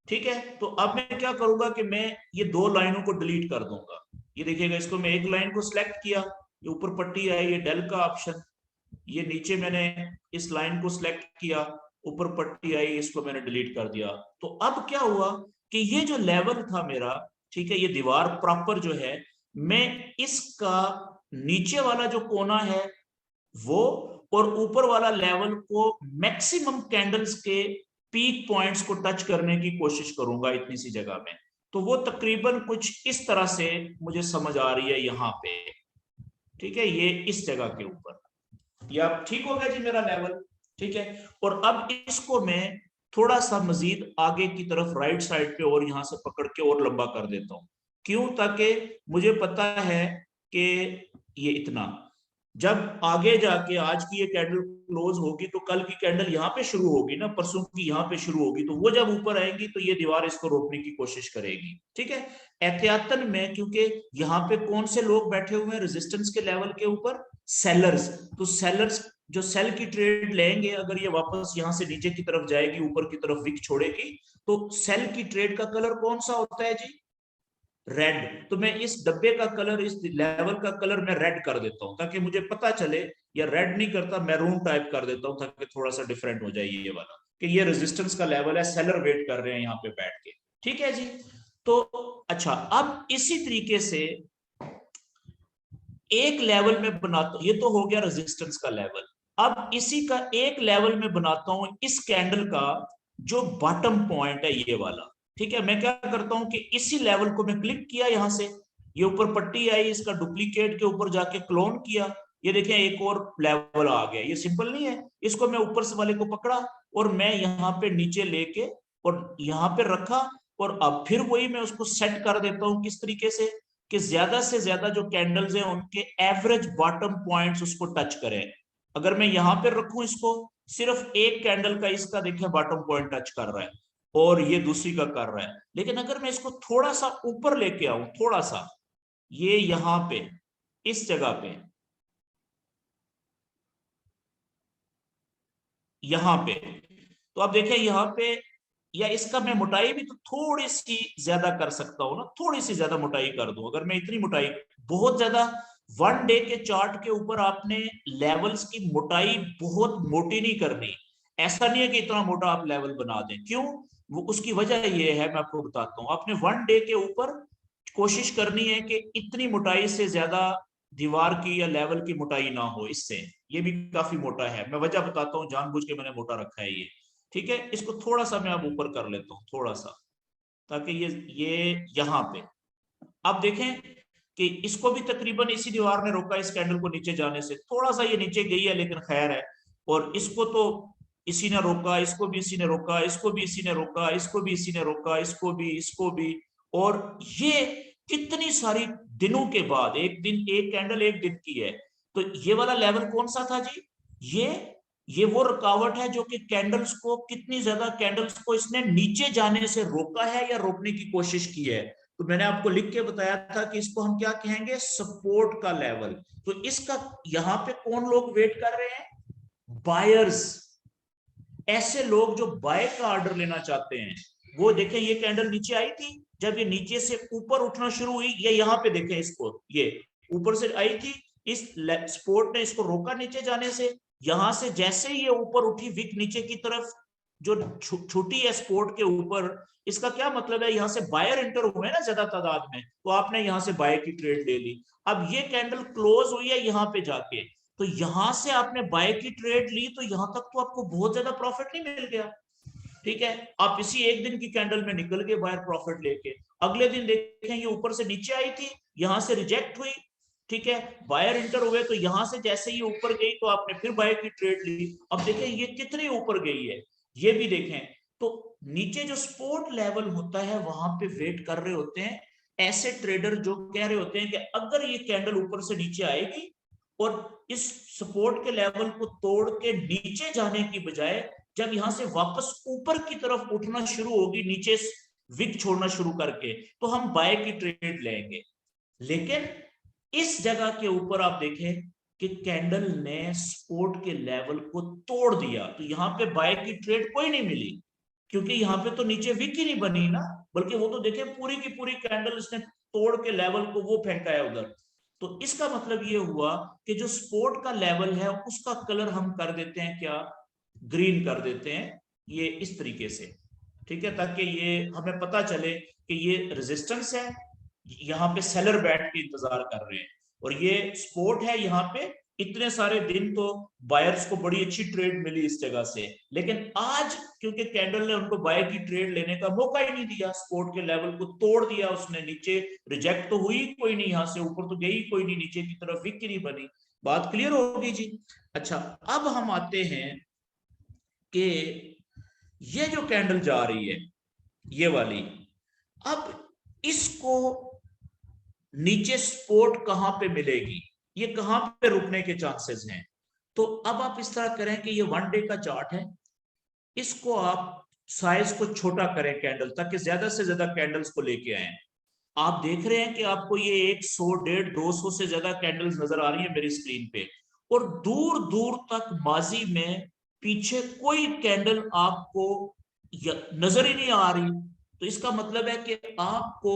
ठीक है। तो अब मैं क्या करूंगा कि मैं ये 2 लाइनों को डिलीट कर दूंगा। ये देखिएगा, इसको मैं एक लाइन को सिलेक्ट किया, ये ऊपर पट्टी आई, ये डेल का ऑप्शन, ये नीचे मैंने इस लाइन को सिलेक्ट किया, ऊपर पट्टी आई, इसको मैंने डिलीट कर दिया। तो अब क्या हुआ कि ये जो लेवल था मेरा, ठीक है, ये दीवार प्रॉपर जो है, मैं इसका नीचे वाला जो कोना है वो, और ऊपर वाला लेवल को मैक्सिमम कैंडल्स के पीक पॉइंट्स को टच करने की कोशिश करूंगा इतनी सी जगह में। तो वो तकरीबन कुछ इस तरह से मुझे समझ आ रही है यहां पे। ठीक है, ये इस जगह के ऊपर, ये अब ठीक हो गया जी मेरा लेवल। ठीक है, और अब इसको मैं थोड़ा सा मजीद आगे की तरफ राइट साइड पे और यहां से पकड़ के और लंबा कर देता हूं। क्यों? ताकि मुझे पता है कि ये इतना, जब आगे जाके आज की ये कैंडल क्लोज होगी तो कल की कैंडल यहाँ पे शुरू होगी ना, परसों की यहाँ पे शुरू होगी, तो वो जब ऊपर आएगी तो ये दीवार इसको रोकने की कोशिश करेगी। ठीक है, एहतियातन में, क्योंकि यहाँ पे कौन से लोग बैठे हुए हैं रेजिस्टेंस के लेवल के ऊपर? सेलर्स। तो सेलर्स जो सेल की ट्रेड लेंगे, अगर ये वापस यहाँ से नीचे की तरफ जाएगी, ऊपर की तरफ विक छोड़ेगी, तो सेल की ट्रेड का कलर कौन सा होता है जी? रेड। तो मैं इस डब्बे का कलर, इस लेवल का कलर मैं रेड कर देता हूं, ताकि मुझे पता चले, या रेड नहीं करता, मैरून टाइप कर देता हूं, ताकि थोड़ा सा डिफरेंट हो जाए ये वाला, कि ये रेजिस्टेंस का लेवल है, सेलर वेट कर रहे हैं यहाँ पे बैठ के। ठीक है जी। तो अच्छा, अब इसी तरीके से एक लेवल में बनाता हूं, ये तो हो गया रेजिस्टेंस का लेवल। अब इसी का एक लेवल में बनाता हूं इस कैंडल का जो बॉटम पॉइंट है, ये वाला। ठीक है, मैं क्या करता हूं कि इसी लेवल को मैं क्लिक किया, यहां से ये ऊपर पट्टी आई, इसका डुप्लीकेट के ऊपर जाके क्लोन किया, ये देखिए एक और लेवल आ गया। ये सिंपल नहीं है, इसको मैं ऊपर से वाले को पकड़ा और मैं यहाँ पे नीचे लेके और यहाँ पे रखा, और अब फिर वही मैं उसको सेट कर देता हूँ किस तरीके से कि ज्यादा से ज्यादा जो कैंडल्स हैं उनके एवरेज बॉटम पॉइंट्स उसको टच करें। अगर मैं यहां पर रखूं इसको, सिर्फ एक कैंडल का इसका देखिए बॉटम पॉइंट टच कर रहा है और ये दूसरी का कर रहा है। लेकिन अगर मैं इसको थोड़ा सा ऊपर लेके आऊं, थोड़ा सा, ये यहां पे इस जगह पे, यहां पे, तो आप देखिए यहां पे, या इसका मैं मोटाई भी तो थोड़ी सी ज्यादा कर सकता हूं ना, थोड़ी सी ज्यादा मोटाई कर दूं। अगर मैं इतनी मोटाई, बहुत ज्यादा, वन डे के चार्ट के ऊपर आपने लेवल्स की मोटाई बहुत मोटी नहीं करनी। ऐसा नहीं है कि इतना मोटा आप लेवल बना दें। क्यों? वो उसकी वजह ये है, मैं आपको बताता हूं। आपने वन डे के ऊपर कोशिश करनी है कि इतनी मोटाई से ज्यादा दीवार की या लेवल की मोटाई ना हो इससे। ये भी काफी मोटा है, मैं वजह बताता हूँ, जानबूझ के मैंने मोटा रखा है ये। ठीक है, इसको थोड़ा सा मैं अब ऊपर कर लेता हूँ, थोड़ा सा, ताकि ये यहाँ पे, अब देखें कि इसको भी तकरीबन इसी दीवार ने रोका इस कैंडल को नीचे जाने से। थोड़ा सा ये नीचे गई है लेकिन खैर है। और इसको तो इसी ने रोका, इसको भी इसी ने रोका, इसको भी इसी ने रोका, इसको भी इसी ने रोका, इसको भी, इसको भी। और ये कितनी सारी दिनों के बाद, एक दिन, एक कैंडल एक दिन की है। तो ये वाला लेवल कौन सा था जी? ये ये वो रुकावट है जो कि कैंडल्स को, कितनी ज्यादा कैंडल्स को इसने नीचे जाने से रोका है या रोकने की कोशिश की है। तो मैंने आपको लिख के बताया था कि इसको हम क्या कहेंगे? सपोर्ट का लेवल। तो इसका यहां पे कौन लोग वेट कर रहे हैं? बायर्स। ऐसे लोग जो बाय का ऑर्डर लेना चाहते हैं। वो देखें, ये कैंडल नीचे आई थी, जब ये नीचे से ऊपर उठना शुरू हुई, ये यहाँ पे देखें इसको, ये ऊपर से आई थी, इस स्पोर्ट ने इसको रोका नीचे जाने से। यहां से जैसे ही ये ऊपर उठी विक नीचे की तरफ, जो छोटी है स्पोर्ट के ऊपर, इसका क्या मतलब है? यहां से बायर एंटर हुए ना ज्यादा तादाद में, तो आपने यहां से बाय की ट्रेड ले ली। अब ये कैंडल क्लोज हुई है यहाँ पे जाके, तो यहां से आपने बाय की ट्रेड ली, तो यहां तक तो आपको बहुत ज्यादा प्रॉफिट नहीं मिल गया। ठीक है, आप इसी एक दिन की कैंडल में निकल गए बायर प्रॉफिट लेके। अगले दिन देखें, ये ऊपर से नीचे आई थी, यहां से रिजेक्ट हुई। ठीक है, बायर इंटर हुए, तो यहां से जैसे ही ऊपर गई तो आपने फिर बायर की ट्रेड ली। अब देखें ये कितनी ऊपर गई है, ये भी देखें। तो नीचे जो सपोर्ट लेवल होता है वहां पे वेट कर रहे होते हैं ऐसे ट्रेडर, जो कह रहे होते हैं कि अगर ये कैंडल ऊपर से नीचे आएगी और इस सपोर्ट के लेवल को तोड़ के नीचे जाने की बजाय, जब यहां से वापस ऊपर की तरफ उठना शुरू होगी, नीचे विक छोड़ना शुरू करके, तो हम बाय की ट्रेड लेंगे। लेकिन इस जगह के ऊपर आप देखें कि कैंडल ने सपोर्ट के लेवल को तोड़ दिया, तो यहां पे बाय की ट्रेड कोई नहीं मिली, क्योंकि यहां पे तो नीचे विक ही नहीं बनी ना, बल्कि वो तो देखे पूरी की पूरी कैंडल इसने तोड़ के लेवल को वो फेंका है उधर। तो इसका मतलब ये हुआ कि जो सपोर्ट का लेवल है उसका कलर हम कर देते हैं क्या? ग्रीन कर देते हैं, ये इस तरीके से। ठीक है, ताकि ये हमें पता चले कि ये रेजिस्टेंस है, यहाँ पे सेलर बैठ के इंतजार कर रहे हैं, और ये सपोर्ट है यहाँ पे, इतने सारे दिन तो बायर्स को बड़ी अच्छी ट्रेड मिली इस जगह से, लेकिन आज क्योंकि कैंडल ने उनको बाय की ट्रेड लेने का मौका ही नहीं दिया, सपोर्ट के लेवल को तोड़ दिया उसने, नीचे रिजेक्ट तो हुई कोई नहीं, यहां से ऊपर तो गई कोई नहीं, नीचे की तरफ विक नहीं बनी। बात क्लियर होगी जी। अच्छा, अब हम आते हैं कि ये जो कैंडल जा रही है ये वाली, अब इसको नीचे सपोर्ट कहां पे मिलेगी, ये कहां पे रुकने के चांसेस हैं। तो अब आप इस तरह करें कि ये 1 डे का चार्ट है, इसको आप साइज को छोटा करें कैंडल, ताकि ज्यादा से ज्यादा कैंडल्स को लेके आए। आप देख रहे हैं कि आपको ये 100, 150, 200 से ज्यादा कैंडल्स नजर आ रही है मेरी स्क्रीन पे, और दूर दूर तक माजी में पीछे कोई कैंडल आपको नजर ही नहीं आ रही। तो इसका मतलब है कि आपको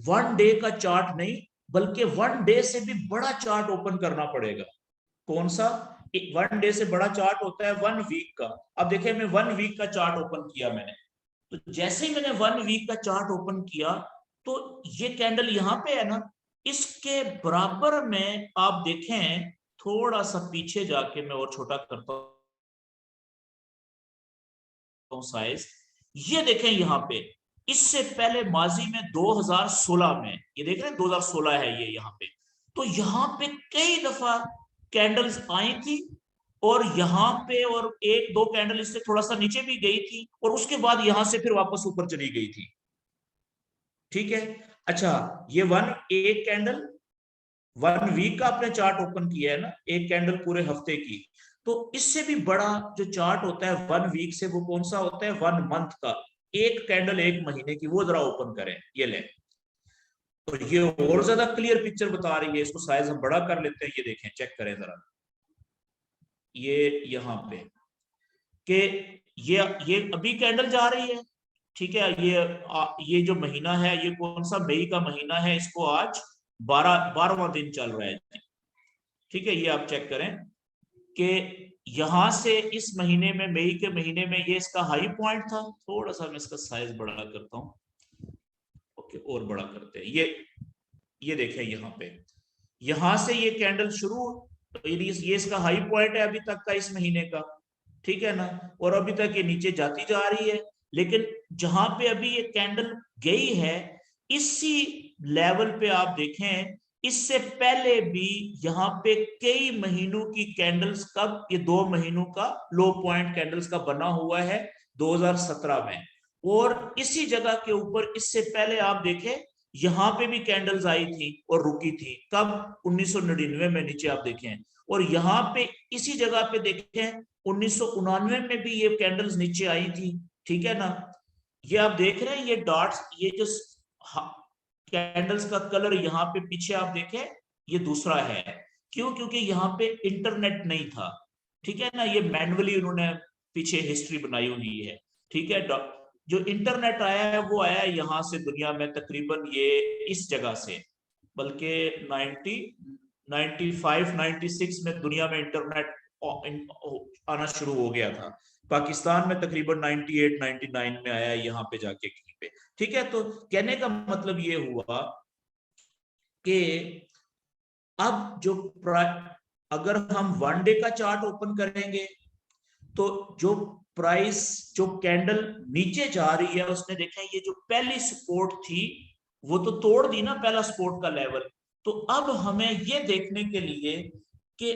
1 डे का चार्ट नहीं, बल्कि 1 डे से भी बड़ा चार्ट ओपन करना पड़ेगा। कौन सा? 1 डे से बड़ा चार्ट होता है 1 वीक का। अब देखिए, मैं 1 वीक का चार्ट ओपन किया मैंने, तो जैसे ही मैंने 1 वीक का चार्ट ओपन किया, तो ये कैंडल यहां पे है ना, इसके बराबर में आप देखें, थोड़ा सा पीछे जाके मैं और छोटा करता हूं साइज, ये देखें यहां पे, इससे पहले माजी में 2016 में, ये देख रहे हैं 2016 है ये यहां पे, तो यहां पे कई दफा कैंडल्स आई थी, और यहां पे और 1-2 कैंडल इससे थोड़ा सा नीचे भी गई थी, और उसके बाद यहां से फिर वापस ऊपर चली गई थी। ठीक है। अच्छा, ये एक कैंडल 1 वीक का आपने चार्ट ओपन किया है ना, एक कैंडल पूरे हफ्ते की, तो इससे भी बड़ा जो चार्ट होता है 1 वीक से, वो कौन सा होता है? 1 मंथ का, एक कैंडल 1 महीने की, वो जरा ओपन करें, ये लें। तो ये और ज्यादा क्लियर पिक्चर बता रही है, इसको साइज हम बड़ा कर लेते हैं, ये देखें, चेक करें जरा, ये यहां पे कि ये अभी कैंडल जा रही है, ठीक है। ये जो महीना है, ये कौन सा, मई का महीना है, इसको आज 12वां दिन चल रहा है, ठीक है। ये आप चेक करें कि यहां से इस महीने में, मई के महीने में, ये इसका हाई पॉइंट था। थोड़ा सा मैं इसका साइज बड़ा करता हूं, ओके, और बड़ा करते हैं। ये देखें यहाँ पे, यहां से ये कैंडल शुरू, ये इसका हाई पॉइंट है अभी तक का इस महीने का, ठीक है ना, और अभी तक ये नीचे जाती जा रही है। लेकिन जहां पे अभी ये कैंडल गई है, इसी लेवल पे आप देखें, इससे पहले भी यहाँ पे कई महीनों की कैंडल्स, कब, ये 2 महीनों का लो पॉइंट कैंडल्स का बना हुआ है 2017 में, और इसी जगह के ऊपर इससे पहले आप देखें, यहां पे भी कैंडल्स आई थी और रुकी थी, कब? 1999 में, नीचे आप देखें। और यहाँ पे इसी जगह पे देखें, 1999 में भी ये कैंडल्स नीचे आई थी, ठीक है ना। ये आप देख रहे हैं, ये डॉट्स, ये जो कैंडल्स का कलर यहाँ पे पीछे आप देखें, ये दूसरा है। क्यों? क्योंकि यहाँ पे इंटरनेट नहीं था, ठीक है ना, ये मैनुअली उन्होंने पीछे हिस्ट्री बनाई हुई है, ठीक है। जो इंटरनेट आया है वो आया है यहाँ से, दुनिया में तकरीबन ये इस जगह से, बल्कि 95, 96 में दुनिया में इंटरनेट आना शुरू हो गया था। पाकिस्तान में तकरीबन 98, 99 में आया, यहाँ पे जाके कहीं पे, ठीक है। तो कहने का मतलब ये हुआ कि अब जो अगर हम 1 डे का चार्ट ओपन करेंगे, तो जो प्राइस, जो कैंडल नीचे जा रही है, उसने देखा ये जो पहली सपोर्ट थी वो तो तोड़ दी ना, पहला सपोर्ट का लेवल। तो अब हमें ये देखने के लिए कि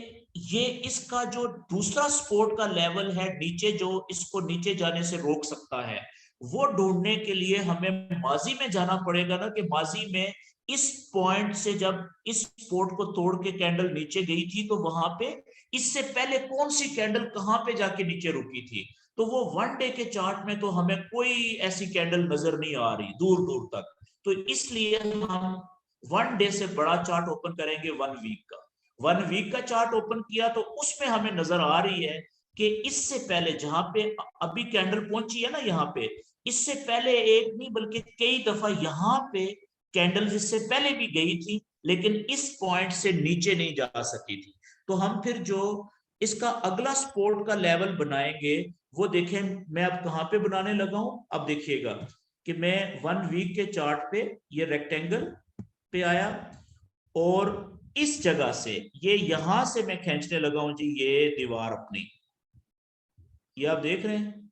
ये इसका जो दूसरा सपोर्ट का लेवल है नीचे, जो इसको नीचे जाने से रोक सकता है, वो ढूंढने के लिए हमें माजी में जाना पड़ेगा ना, कि माजी में इस पॉइंट से जब इस सपोर्ट को तोड़ के कैंडल नीचे गई थी, तो वहां पे इससे पहले कौन सी कैंडल कहां पे जाके नीचे रुकी थी। तो वो 1 डे के चार्ट में तो हमें कोई ऐसी कैंडल नजर नहीं आ रही दूर दूर तक। तो इसलिए हम 1 डे से बड़ा चार्ट ओपन करेंगे 1 वीक का। 1 वीक का चार्ट ओपन किया तो उसमें हमें नजर आ रही है कि इससे पहले जहां पे अभी कैंडल पहुंची है ना, यहाँ पे, इससे पहले एक नहीं बल्कि कई दफा यहाँ पे कैंडल इससे पहले भी गई थी, लेकिन इस पॉइंट से नीचे नहीं जा सकी थी। तो हम फिर जो इसका अगला सपोर्ट का लेवल बनाएंगे, वो देखें मैं अब कहां पे बनाने लगा हूं। अब देखिएगा कि मैं 1 वीक के चार्ट पे, ये रेक्टेंगल पे आया, और इस जगह से, ये यहां से मैं खींचने लगा हूं जी, ये दीवार अपनी, ये आप देख रहे हैं,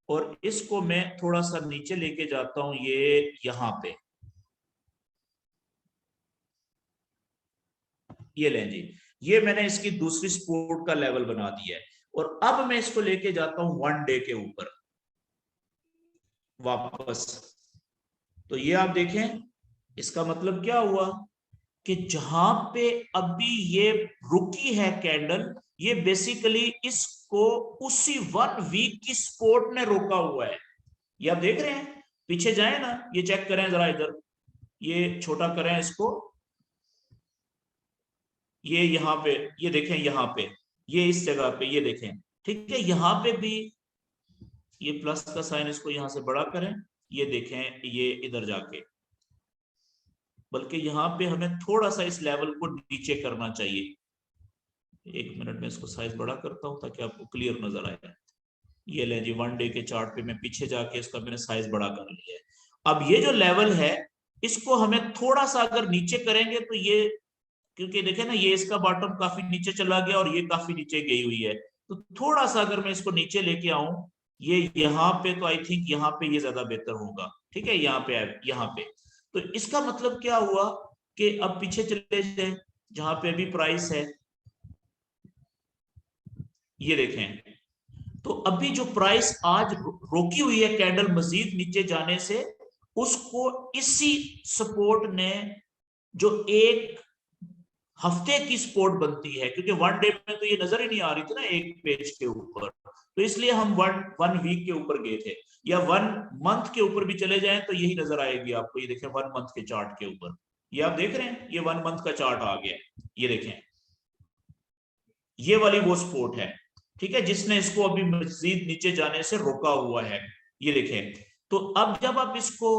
और इसको मैं थोड़ा सा नीचे लेके जाता हूं, ये यहां पे, ये लें जी, ये मैंने इसकी दूसरी सपोर्ट का लेवल बना दिया है। और अब मैं इसको लेके जाता हूं 1 डे के ऊपर वापस। तो ये आप देखें, इसका मतलब क्या हुआ कि जहां पे अभी ये रुकी है कैंडल, ये बेसिकली इसको उसी 1 वीक की सपोर्ट ने रोका हुआ है। ये आप देख रहे हैं, पीछे जाए ना, ये चेक करें जरा इधर, ये छोटा करें इसको, ये यहाँ पे, ये देखें यहाँ पे, ये इस जगह पे, ये देखें, ठीक है, यहाँ पे भी ये प्लस का साइन, इसको यहां से बड़ा करें, ये देखें, ये इधर जाके, बल्कि यहाँ पे हमें थोड़ा सा इस लेवल को नीचे करना चाहिए। 1 मिनट में इसको साइज बड़ा करता हूं ताकि आपको क्लियर नजर आए। ये ले जी, 1 डे के चार्ट पे मैं पीछे जाके इसका मैंने साइज बड़ा कर लिया है। अब ये जो लेवल है, इसको हमें थोड़ा सा अगर नीचे करेंगे तो ये, क्योंकि देखे ना, ये इसका बॉटम काफी नीचे चला गया और ये काफी नीचे गई हुई है, तो थोड़ा सा अगर मैं इसको नीचे लेके आऊं, ये यहाँ पे, तो आई थिंक यहाँ पे ये ज्यादा बेहतर होगा, ठीक है, यहाँ पे, यहाँ पे। तो इसका मतलब क्या हुआ कि अब पीछे चले जाए, जहां पे अभी प्राइस है, ये देखें, तो अभी जो प्राइस आज रोकी हुई है कैंडल मजीद नीचे जाने से, उसको इसी सपोर्ट ने, जो एक हफ्ते की सपोर्ट बनती है, क्योंकि 1 डे में तो ये नजर ही नहीं आ रही थी ना एक पेज के ऊपर, तो इसलिए हम वन वीक के ऊपर गए थे, या 1 मंथ के ऊपर भी चले जाएं तो यही नजर आएगी आपको। ये देखें 1 मंथ के चार्ट के ऊपर, ये आप देख रहे हैं, ये 1 मंथ का चार्ट आ गया, ये देखें, ये वाली वो सपोर्ट है, ठीक है, जिसने इसको अभी मजीद नीचे जाने से रोका हुआ है, ये देखें। तो अब जब आप इसको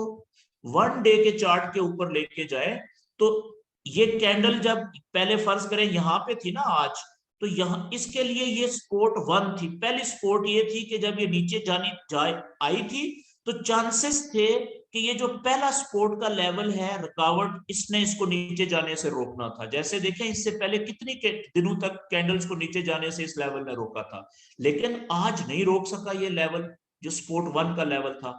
1 डे के चार्ट के ऊपर लेके जाए, तो ये कैंडल जब पहले फर्ज करें यहां पे थी ना आज, तो यहां इसके लिए ये सपोर्ट 1 थी, पहली सपोर्ट ये थी कि जब ये नीचे जाए आई थी, तो चांसेस थे कि ये जो पहला सपोर्ट का लेवल है, रुकावट, इसने इसको नीचे जाने से रोकना था। जैसे देखें, इससे पहले कितनी दिनों तक कैंडल्स को नीचे जाने से इस लेवल ने रोका था, लेकिन आज नहीं रोक सका ये लेवल, जो सपोर्ट 1 का लेवल था,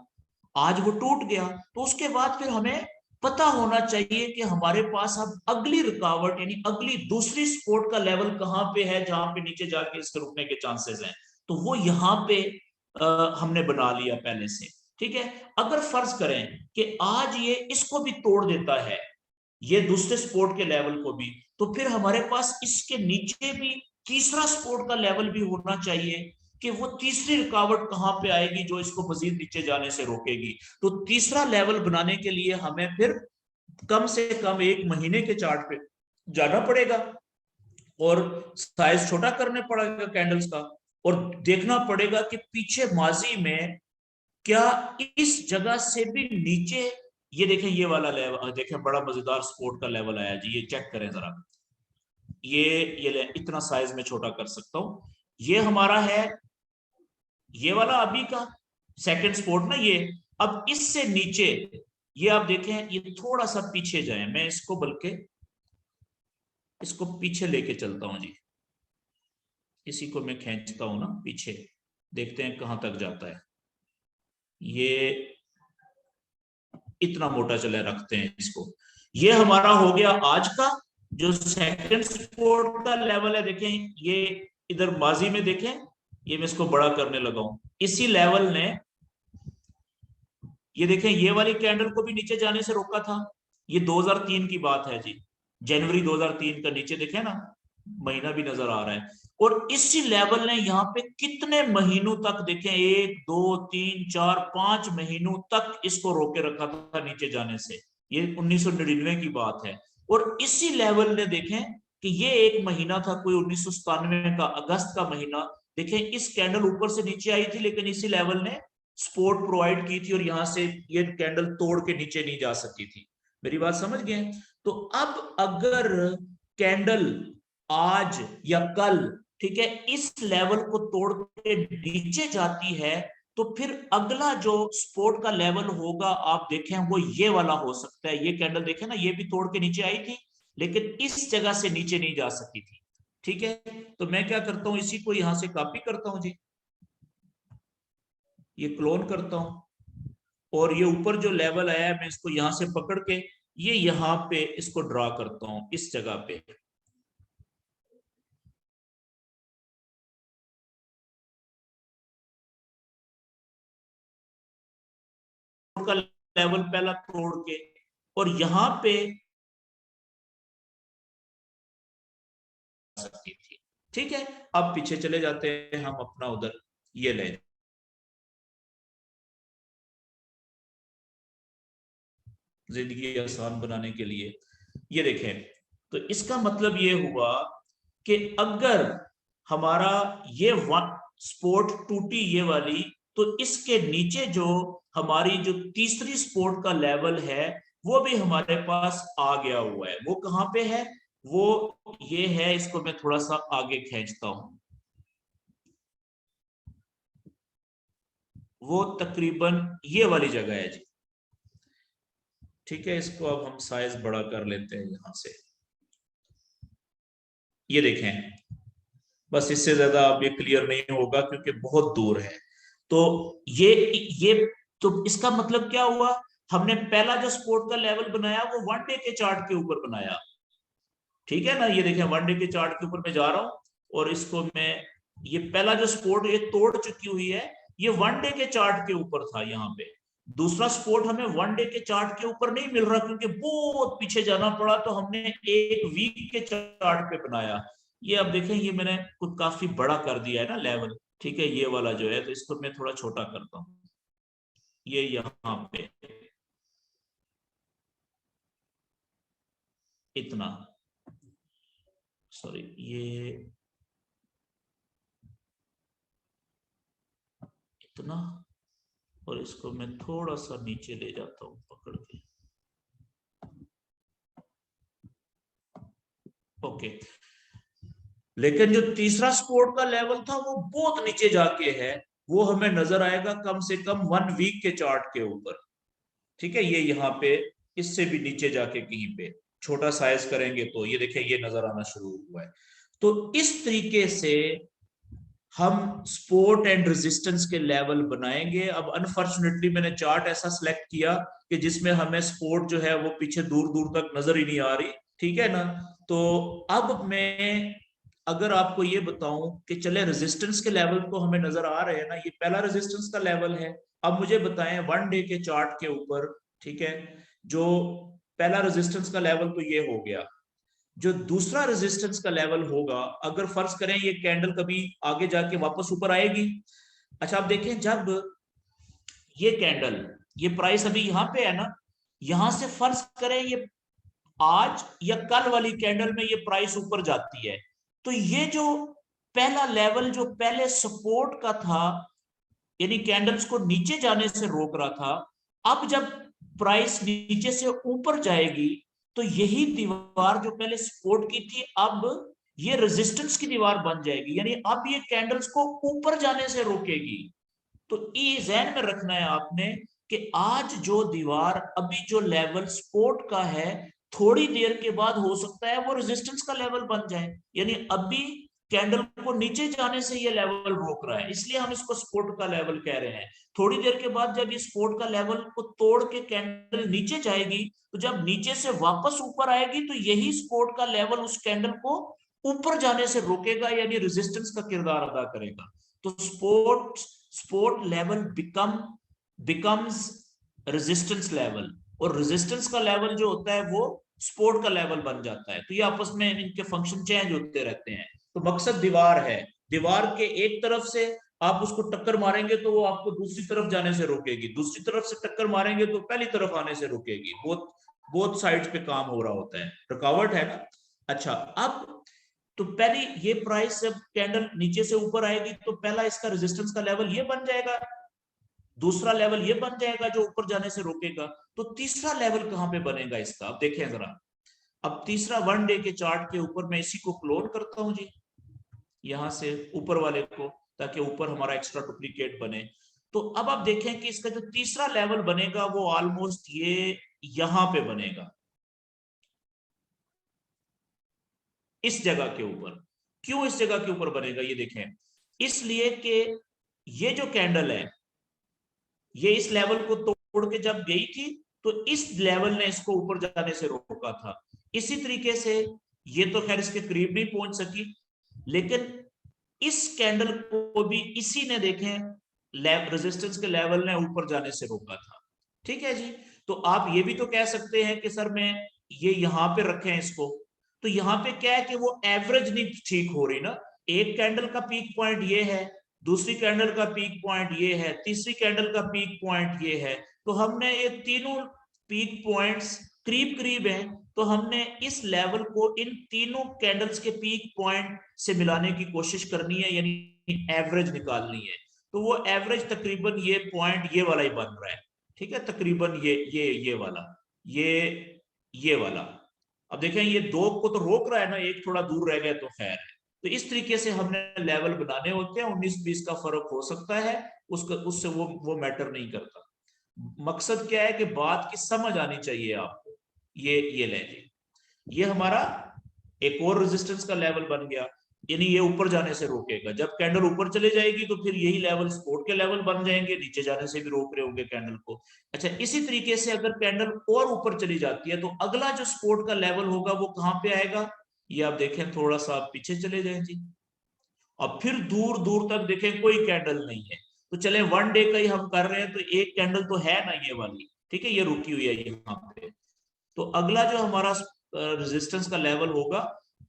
आज वो टूट गया। तो उसके बाद फिर हमें पता होना चाहिए कि हमारे पास अब अगली रुकावट, यानी अगली दूसरी सपोर्ट का लेवल कहां पे है, जहां पे नीचे जाके इसके रुकने के चांसेस हैं। तो वो यहाँ पे हमने बना लिया पहले से, ठीक है। अगर फर्ज करें कि आज ये इसको भी तोड़ देता है, ये दूसरे सपोर्ट के लेवल को भी, तो फिर हमारे पास इसके नीचे भी तीसरा सपोर्ट का लेवल भी होना चाहिए, कि वो तीसरी रुकावट कहां पे आएगी जो इसको मजीद नीचे जाने से रोकेगी। तो तीसरा लेवल बनाने के लिए हमें फिर कम से कम 1 महीने के चार्ट पे जाना पड़ेगा, और साइज छोटा करने पड़ेगा कैंडल्स का, और देखना पड़ेगा कि पीछे माजी में क्या इस जगह से भी नीचे, ये देखें, ये वाला लेवल देखें, बड़ा मजेदार सपोर्ट का लेवल आया जी, ये चेक करें जरा, ये इतना साइज में छोटा कर सकता हूं, ये हमारा है, ये वाला अभी का सेकंड सपोर्ट ना ये। अब इससे नीचे ये आप देखें, ये थोड़ा सा पीछे जाए, मैं इसको बल्कि इसको पीछे लेके चलता हूं जी, इसी को मैं खींचता हूं ना पीछे, देखते हैं कहां तक जाता है। ये इतना मोटा चले रखते हैं इसको, ये हमारा हो गया आज का जो सेकंड सपोर्ट का लेवल है। देखें, ये इधर माजी में देखें, ये मैं इसको बड़ा करने लगा हूं, इसी लेवल ने, ये देखें, ये वाली कैंडल को भी नीचे जाने से रोका था। ये 2003 की बात है जी, जनवरी 2003 का, नीचे देखें ना, महीना भी नजर आ रहा है। और इसी लेवल ने यहाँ पे कितने महीनों तक, देखें, 1 2 3 4 5 महीनों तक इसको रोके रखा था नीचे जाने से। ये 1999 की बात है। और इसी लेवल ने, देखें कि ये एक महीना था कोई 1997 का अगस्त का महीना, देखें, इस कैंडल ऊपर से नीचे आई थी, लेकिन इसी लेवल ने सपोर्ट प्रोवाइड की थी, और यहां से ये कैंडल तोड़ के नीचे नहीं जा सकती थी। मेरी बात समझ गए? तो अब अगर कैंडल आज या कल, ठीक है, इस लेवल को तोड़ के नीचे जाती है, तो फिर अगला जो सपोर्ट का लेवल होगा, आप देखें, वो ये वाला हो सकता है। ये कैंडल देखें ना, ये भी तोड़ के नीचे आई थी, लेकिन इस जगह से नीचे नहीं जा सकी थी। ठीक है, तो मैं क्या करता हूं, इसी को यहां से कॉपी करता हूं जी, ये क्लोन करता हूं, और ये ऊपर जो लेवल आया है मैं इसको यहां से पकड़ के ये यहां पे इसको ड्रा करता हूं इस जगह पे। का लेवल पहला तोड़ के और यहां पे सकती थी। ठीक है, अब पीछे चले जाते हैं हम अपना उधर, ये ले जिंदगी आसान बनाने के लिए। ये देखें, तो इसका मतलब ये हुआ कि अगर हमारा ये स्पोर्ट टूटी ये वाली, तो इसके नीचे जो हमारी जो तीसरी स्पोर्ट का लेवल है वो भी हमारे पास आ गया हुआ है। वो कहां पे है, वो ये है, इसको मैं थोड़ा सा आगे खींचता हूं, वो तकरीबन ये वाली जगह है जी। ठीक है, इसको अब हम साइज बड़ा कर लेते हैं यहां से। ये देखें, बस इससे ज्यादा अब ये क्लियर नहीं होगा क्योंकि बहुत दूर है। तो ये तो इसका मतलब क्या हुआ, हमने पहला जो स्पोर्ट का लेवल बनाया वो वन डे के चार्ट के ऊपर बनाया। ठीक है ना, ये देखें वन डे के चार्ट के ऊपर मैं जा रहा हूं और इसको मैं, ये पहला जो स्पोर्ट ये तोड़ चुकी हुई है, ये वन डे के चार्ट के ऊपर था यहाँ पे। दूसरा स्पोर्ट हमें वन डे के चार्ट के ऊपर नहीं मिल रहा क्योंकि बहुत पीछे जाना पड़ा, तो हमने एक वीक के चार्ट पे बनाया। ये अब देखें, ये मैंने कुछ काफी बड़ा कर दिया है ना लेवल। ठीक है, ये वाला जो है, तो इसको मैं थोड़ा छोटा करता हूँ, ये यहाँ पे इतना, सॉरी ये इतना, और इसको मैं थोड़ा सा नीचे ले जाता हूँ पकड़ के। ओके, लेकिन जो तीसरा स्पोर्ट का लेवल था वो बहुत नीचे जाके है, वो हमें नजर आएगा कम से कम वन वीक के चार्ट के ऊपर। ठीक है, ये यहाँ पे इससे भी नीचे जाके कहीं पे छोटा साइज करेंगे तो ये देखिए ये नजर आना शुरू हुआ है। तो इस तरीके से हम सपोर्ट एंड रेजिस्टेंस के लेवल बनाएंगे। अब अनफॉर्चुनेटली मैंने चार्ट ऐसा सिलेक्ट किया कि जिसमें हमें सपोर्ट जो है वो पीछे दूर दूर तक नजर ही नहीं आ रही। ठीक है ना, तो अब मैं अगर आपको ये बताऊं कि चले रेजिस्टेंस के लेवल तो हमें नजर आ रहे हैं ना, ये पहला रेजिस्टेंस का लेवल है। अब मुझे बताएं वन डे के चार्ट के ऊपर, ठीक है, जो पहला रेजिस्टेंस का लेवल तो ये हो गया, जो दूसरा रेजिस्टेंस का लेवल होगा, अगर फर्ज करें ये कैंडल कभी आगे जाके वापस ऊपर आएगी। अच्छा, आप देखें जब ये कैंडल, ये प्राइस अभी यहां पे है ना, यहां से फर्ज करें ये आज या कल वाली कैंडल में ये प्राइस ऊपर जाती है, तो ये जो पहला लेवल जो पहले सपोर्ट का था, यानी कैंडल्स को नीचे जाने से रोक रहा था, अब जब प्राइस नीचे से ऊपर जाएगी तो यही दीवार जो पहले सपोर्ट की थी अब ये रेजिस्टेंस की दीवार बन जाएगी, यानी अब ये कैंडल्स को ऊपर जाने से रोकेगी। तो ये जहन में रखना है आपने कि आज जो दीवार अभी जो लेवल सपोर्ट का है, थोड़ी देर के बाद हो सकता है वो रेजिस्टेंस का लेवल बन जाए, यानी अभी कैंडल को नीचे जाने से ये लेवल रोक रहा है, इसलिए हम इसको सपोर्ट का लेवल कह रहे हैं। थोड़ी देर के बाद जब ये सपोर्ट का लेवल को तोड़ के कैंडल नीचे जाएगी, तो जब नीचे से वापस ऊपर आएगी तो यही सपोर्ट का लेवल उस कैंडल को ऊपर जाने से रोकेगा, यानी रेजिस्टेंस का किरदार अदा करेगा। तो sport level becomes resistance level, और रेजिस्टेंस का लेवल जो होता है वो स्पोर्ट का लेवल बन जाता है। तो ये आपस में इनके फंक्शन चेंज होते रहते हैं। तो मकसद दीवार है, दीवार के एक तरफ से आप उसको टक्कर मारेंगे तो वो आपको दूसरी तरफ जाने से रोकेगी, दूसरी तरफ से टक्कर मारेंगे तो पहली तरफ आने से रोकेगी। बहुत बहुत साइड्स पे काम हो रहा होता है, रुकावट है ना। अच्छा, अब तो पहली ये प्राइस जब कैंडल नीचे से ऊपर आएगी तो पहला इसका रेजिस्टेंस का लेवल ये बन जाएगा, दूसरा लेवल ये बन जाएगा जो ऊपर जाने से रोकेगा। तो तीसरा लेवल कहां पे बनेगा इसका, अब देखें जरा। अब तीसरा वन डे के चार्ट के ऊपर मैं इसी को क्लोन करता हूं जी, यहां से ऊपर वाले को, ताकि ऊपर हमारा एक्स्ट्रा डुप्लीकेट बने। तो अब आप देखें कि इसका जो तीसरा लेवल बनेगा वो ऑलमोस्ट ये यहां पे बनेगा। इस जगह के ऊपर। क्यों इस जगह के ऊपर बनेगा ये देखें, इसलिए कि ये जो कैंडल है ये इस लेवल को तोड़ के जब गई थी तो इस लेवल ने इसको ऊपर जाने से रोका था। इसी तरीके से ये तो खैर इसके करीब नहीं पहुंच सकी, लेकिन इस कैंडल को भी इसी ने देखें रेजिस्टेंस के लेवल ने ऊपर जाने से रोका था। ठीक है जी। तो आप ये भी तो कह सकते हैं कि सर मैं ये यहां पे रखे हैं इसको, तो यहां पे क्या है कि वो एवरेज नहीं ठीक हो रही ना। एक कैंडल का पीक पॉइंट ये है, दूसरी कैंडल का पीक पॉइंट ये है, तीसरी कैंडल का पीक पॉइंट ये है। तो हमने ये तीनों पीक पॉइंट्स करीब करीब हैं, तो हमने इस लेवल को इन तीनों कैंडल्स के पीक पॉइंट से मिलाने की कोशिश करनी है, यानी एवरेज निकालनी है। तो वो एवरेज तकरीबन ये पॉइंट ये वाला ही बन रहा है। ठीक है, तकरीबन ये वाला, ये वाला। अब देखें ये दो को तो रोक रहा है ना, एक थोड़ा दूर रह गया तो खैर है। तो इस तरीके से हमने लेवल बनाने होते हैं, 19-20 का फर्क हो सकता है, उसका उससे वो मैटर नहीं करता। मकसद क्या है कि बात की समझ आनी चाहिए आपको। ये ले ये हमारा एक और रेजिस्टेंस का लेवल बन गया, यानी ये ऊपर जाने से रोकेगा। जब कैंडल ऊपर चले जाएगी तो फिर यही लेवल सपोर्ट के लेवल बन जाएंगे, नीचे जाने से भी रोक रहे होंगे कैंडल को। अच्छा, इसी तरीके से अगर कैंडल और ऊपर चली जाती है तो अगला जो सपोर्ट का लेवल होगा वो कहां पे आएगा, ये आप देखें, थोड़ा सा आप पीछे चले जाएं जी। और फिर दूर दूर तक देखें कोई कैंडल नहीं है। तो चले 1 डे का ही हम कर रहे हैं, तो एक कैंडल तो है ना ये वाली, ठीक है, ये रुकी हुई है यहाँ पे। तो अगला जो हमारा रेजिस्टेंस का लेवल होगा,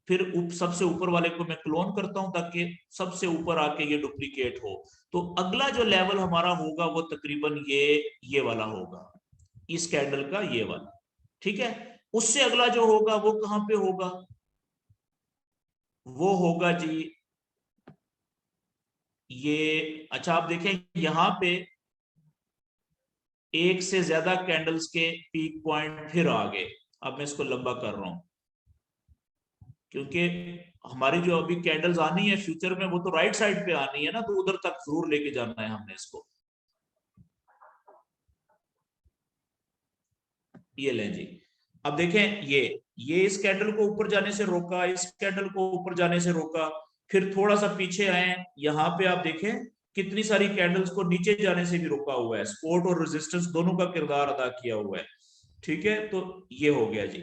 फिर सबसे ऊपर वाले को मैं क्लोन करता हूं ताकि सबसे ऊपर आके ये डुप्लीकेट हो। तो अगला जो लेवल हमारा होगा वो तकरीबन ये वाला होगा, इस कैंडल का ये वाला। ठीक है, उससे अगला जो होगा वो कहां पे होगा, वो होगा जी ये। अच्छा, आप देखें यहां पे एक से ज्यादा कैंडल्स के पीक पॉइंट फिर आ गए। अब मैं इसको लंबा कर रहा हूं क्योंकि हमारी जो अभी कैंडल्स आनी है फ्यूचर में वो तो राइट साइड पे आनी है ना, तो उधर तक जरूर लेके जाना है हमने इसको। ये लें जी। अब देखें ये इस कैंडल को ऊपर जाने से रोका, इस कैंडल को ऊपर जाने से रोका। फिर थोड़ा सा पीछे आए, यहाँ पे आप देखें कितनी सारी कैंडल्स को नीचे जाने से भी रोका हुआ है। सपोर्ट और रेजिस्टेंस दोनों का किरदार अदा किया हुआ है। ठीक है, तो ये हो गया जी।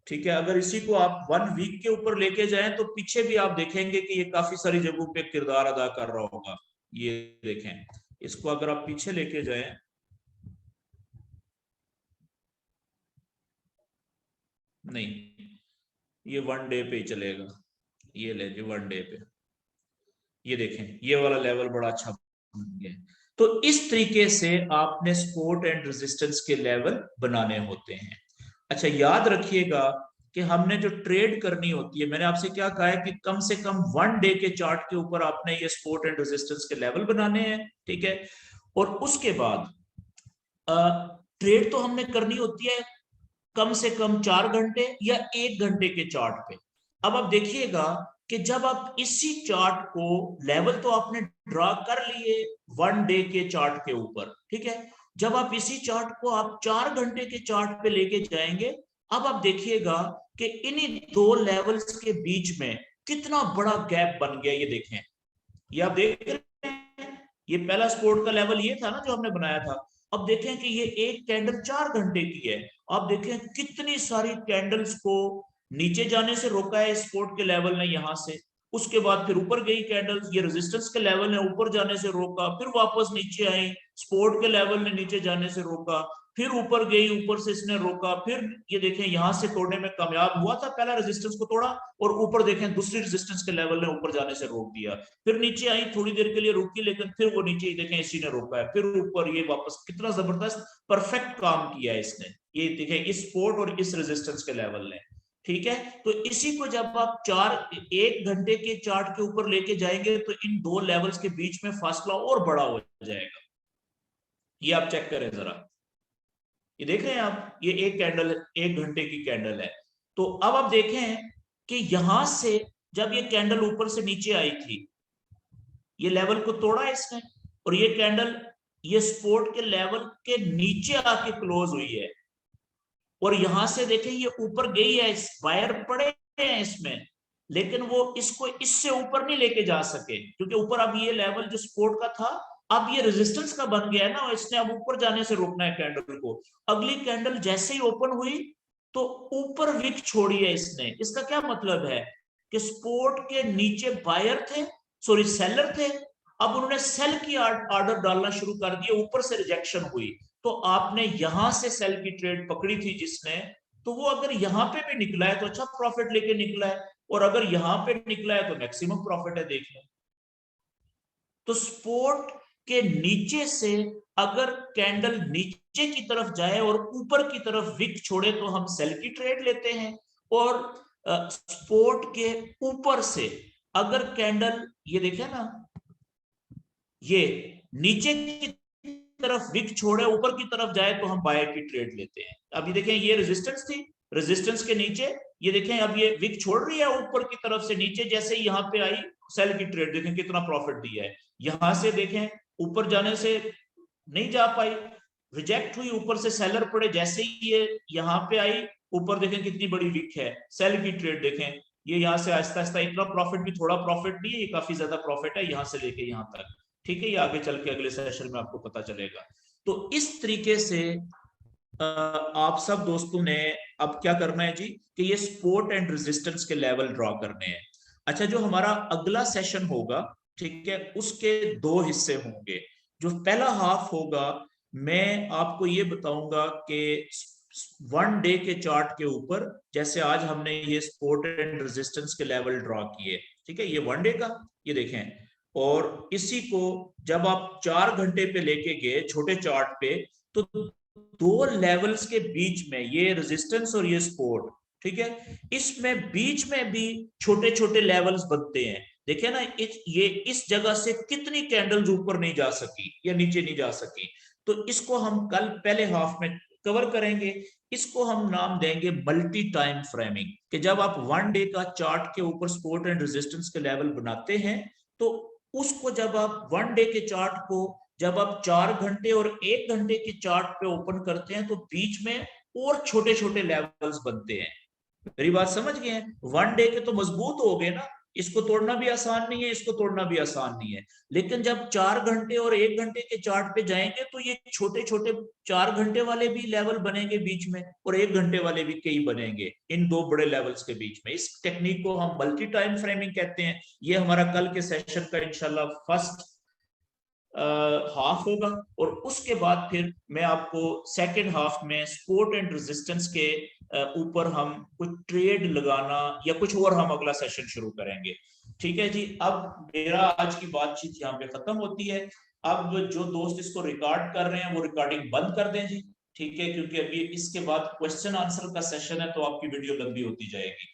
ठीक है, अगर इसी को आप 1 वीक के ऊपर लेके जाएं तो पीछे भी आप देखेंगे कि ये काफी सारी जगहों पे किरदार अदा कर रहा होगा। ये देखें, इसको अगर आप पीछे लेके जाएं, नहीं, ये 1 डे पे ही चलेगा। ये ले जी 1 डे पे, ये देखें ये वाला लेवल बड़ा अच्छा बन गया। तो इस तरीके से आपने सपोर्ट एंड रेजिस्टेंस के लेवल बनाने होते हैं। अच्छा, याद रखिएगा कि हमने जो ट्रेड करनी होती है, मैंने आपसे क्या कहा है कि कम से कम 1 डे के चार्ट के ऊपर आपने ये सपोर्ट एंड रेजिस्टेंस के लेवल बनाने हैं। ठीक है, और उसके बाद ट्रेड तो हमने करनी होती है कम से कम 4 घंटे या 1 घंटे के चार्ट पे। अब आप देखिएगा कि जब आप इसी चार्ट को, लेवल तो आपने ड्रा कर लिए 1 डे के चार्ट के ऊपर, ठीक है, जब आप इसी चार्ट को आप 4 घंटे के चार्ट पे लेके जाएंगे, अब आप देखिएगा कि इन्हीं दो लेवल्स के बीच में कितना बड़ा गैप बन गया। ये देखें, ये आप देख रहे हैं, ये पहला सपोर्ट का लेवल ये था ना जो हमने बनाया था। अब देखें कि ये एक कैंडल 4 घंटे की है। आप देखें कितनी सारी कैंडल्स को नीचे जाने से रोका है सपोर्ट के लेवल ने यहां से। उसके बाद फिर ऊपर गई कैंडल्स, ये रेजिस्टेंस के लेवल ने ऊपर जाने से रोका, फिर वापस नीचे आई, सपोर्ट के लेवल ने नीचे जाने से रोका, फिर ऊपर गई, ऊपर से इसने रोका, फिर ये देखें यहां से तोड़ने में कामयाब हुआ था, पहला रेजिस्टेंस को तोड़ा, और ऊपर देखें दूसरी रेजिस्टेंस के लेवल ने ऊपर जाने से रोक दिया। फिर नीचे आई, थोड़ी देर के लिए रुकी, लेकिन फिर वो नीचे ही देखें इसी ने रोका है, फिर ऊपर ये वापस। कितना जबरदस्त परफेक्ट काम किया है इसने, ये देखें इस सपोर्ट और इस रेजिस्टेंस के लेवल ने। ठीक है, तो इसी को जब आप 1 घंटे के चार्ट के ऊपर लेके जाएंगे तो इन दो लेवल्स के बीच में फासला और बड़ा हो जाएगा। ये आप चेक करें जरा, ये देख रहे हैं आप, ये एक कैंडल 1 घंटे की कैंडल है। तो अब आप देखें कि यहां से जब ये कैंडल ऊपर से नीचे आई थी, ये लेवल को तोड़ा इसने, और ये कैंडल ये सपोर्ट के लेवल के नीचे आके क्लोज हुई है, और यहां से देखें ये ऊपर गई है, वायर पड़े हैं इसमें, लेकिन वो इसको इससे ऊपर नहीं लेके जा सके, क्योंकि ऊपर अब ये लेवल जो सपोर्ट का था अब ये रेजिस्टेंस का बन गया है ना, इसने अब ऊपर जाने से रोकना है कैंडल को। अगली कैंडल जैसे ही ओपन हुई तो ऊपर विक छोड़ी है इसने। इसका क्या मतलब है कि सपोर्ट के नीचे बायर थे, सॉरी सेलर थे, अब उन्होंने सेल की ऑर्डर डालना शुरू कर दिया, ऊपर से रिजेक्शन हुई, तो आपने यहां से सेल की ट्रेड पकड़ी थी जिसने, तो वो अगर यहां पे भी निकला है तो अच्छा प्रॉफिट लेके निकला है, और अगर यहां पे निकला है तो मैक्सिमम प्रॉफिट है, देख लें। तो सपोर्ट के नीचे से अगर कैंडल नीचे की तरफ जाए और ऊपर की तरफ विक छोड़े तो हम सेल की ट्रेड लेते हैं, और सपोर्ट के ऊपर से अगर कैंडल ये देखे ना, ये नीचे की तरफ विक छोड़े ऊपर की तरफ जाए तो हम बाय की ट्रेड लेते हैं। अभी देखें ये रेजिस्टेंस थी, रेजिस्टेंस के नीचे ये देखें अब ये विक छोड़ रही है ऊपर की तरफ से नीचे, जैसे ही यहाँ पे आई सेल की ट्रेड, देखें कितना प्रॉफिट दिया है। यहां से देखें ऊपर जाने से नहीं जा पाई, रिजेक्ट हुई, ऊपर से सेलर पड़े, जैसे ही ये यहाँ पे आई ऊपर देखें कितनी बड़ी विक है, सेल की ट्रेड देखें, ये यहाँ से आहिस्ता आहिस्ता, इतना प्रॉफिट भी थोड़ा प्रॉफिट नहीं है, ये काफी ज्यादा प्रॉफिट है यहाँ से लेके यहाँ तक। ठीक है, ये आगे चल के अगले सेशन में आपको पता चलेगा। तो इस तरीके से आप सब दोस्तों ने अब क्या करना है जी कि ये सपोर्ट एंड रेजिस्टेंस के लेवल ड्रॉ करने हैं। अच्छा, जो हमारा अगला सेशन होगा, ठीक है, उसके दो हिस्से होंगे। जो पहला हाफ होगा, मैं आपको ये बताऊंगा कि वन डे के चार्ट के ऊपर, जैसे आज हमने ये सपोर्ट एंड रेजिस्टेंस के लेवल ड्रॉ किए, ठीक है, ये वन डे का, ये देखें, और इसी को जब आप 4 घंटे पे लेके गए छोटे चार्ट पे, तो दो लेवल्स के बीच में ये रेजिस्टेंस और ये सपोर्ट, ठीक है, इसमें बीच में भी छोटे छोटे लेवल्स बनते हैं। देखिए ना, ये इस जगह से कितनी कैंडल्स ऊपर नहीं जा सकी या नीचे नहीं जा सकी, तो इसको हम कल पहले हाफ में कवर करेंगे। इसको हम नाम देंगे मल्टी टाइम फ्रेमिंग, कि जब आप वन डे का चार्ट के ऊपर सपोर्ट एंड रेजिस्टेंस के लेवल बनाते हैं, तो उसको जब आप वन डे के चार्ट को जब आप 4 घंटे और 1 घंटे के चार्ट पे ओपन करते हैं, तो बीच में और छोटे छोटे लेवल्स बनते हैं। मेरी बात समझ गए हैं? वन डे के तो मजबूत हो गए ना, इसको तोड़ना भी आसान नहीं है, इसको तोड़ना भी आसान नहीं है, लेकिन जब 4 घंटे और 1 घंटे के चार्ट पे जाएंगे तो ये छोटे छोटे 4 घंटे वाले भी लेवल बनेंगे बीच में, और 1 घंटे वाले भी कई बनेंगे इन दो बड़े लेवल्स के बीच में। इस टेक्निक को हम मल्टी टाइम फ्रेमिंग कहते हैं। ये हमारा कल के सेशन का इंशाल्लाह फर्स्ट हाफ होगा, और उसके बाद फिर मैं आपको सेकंड हाफ में सपोर्ट एंड रेजिस्टेंस के ऊपर हम कुछ ट्रेड लगाना या कुछ और हम अगला सेशन शुरू करेंगे। ठीक है जी, अब मेरा आज की बातचीत यहाँ पे खत्म होती है। अब जो दोस्त इसको रिकॉर्ड कर रहे हैं वो रिकॉर्डिंग बंद कर दें जी, ठीक है, क्योंकि अभी इसके बाद क्वेश्चन आंसर का सेशन है तो आपकी वीडियो लंबी होती जाएगी।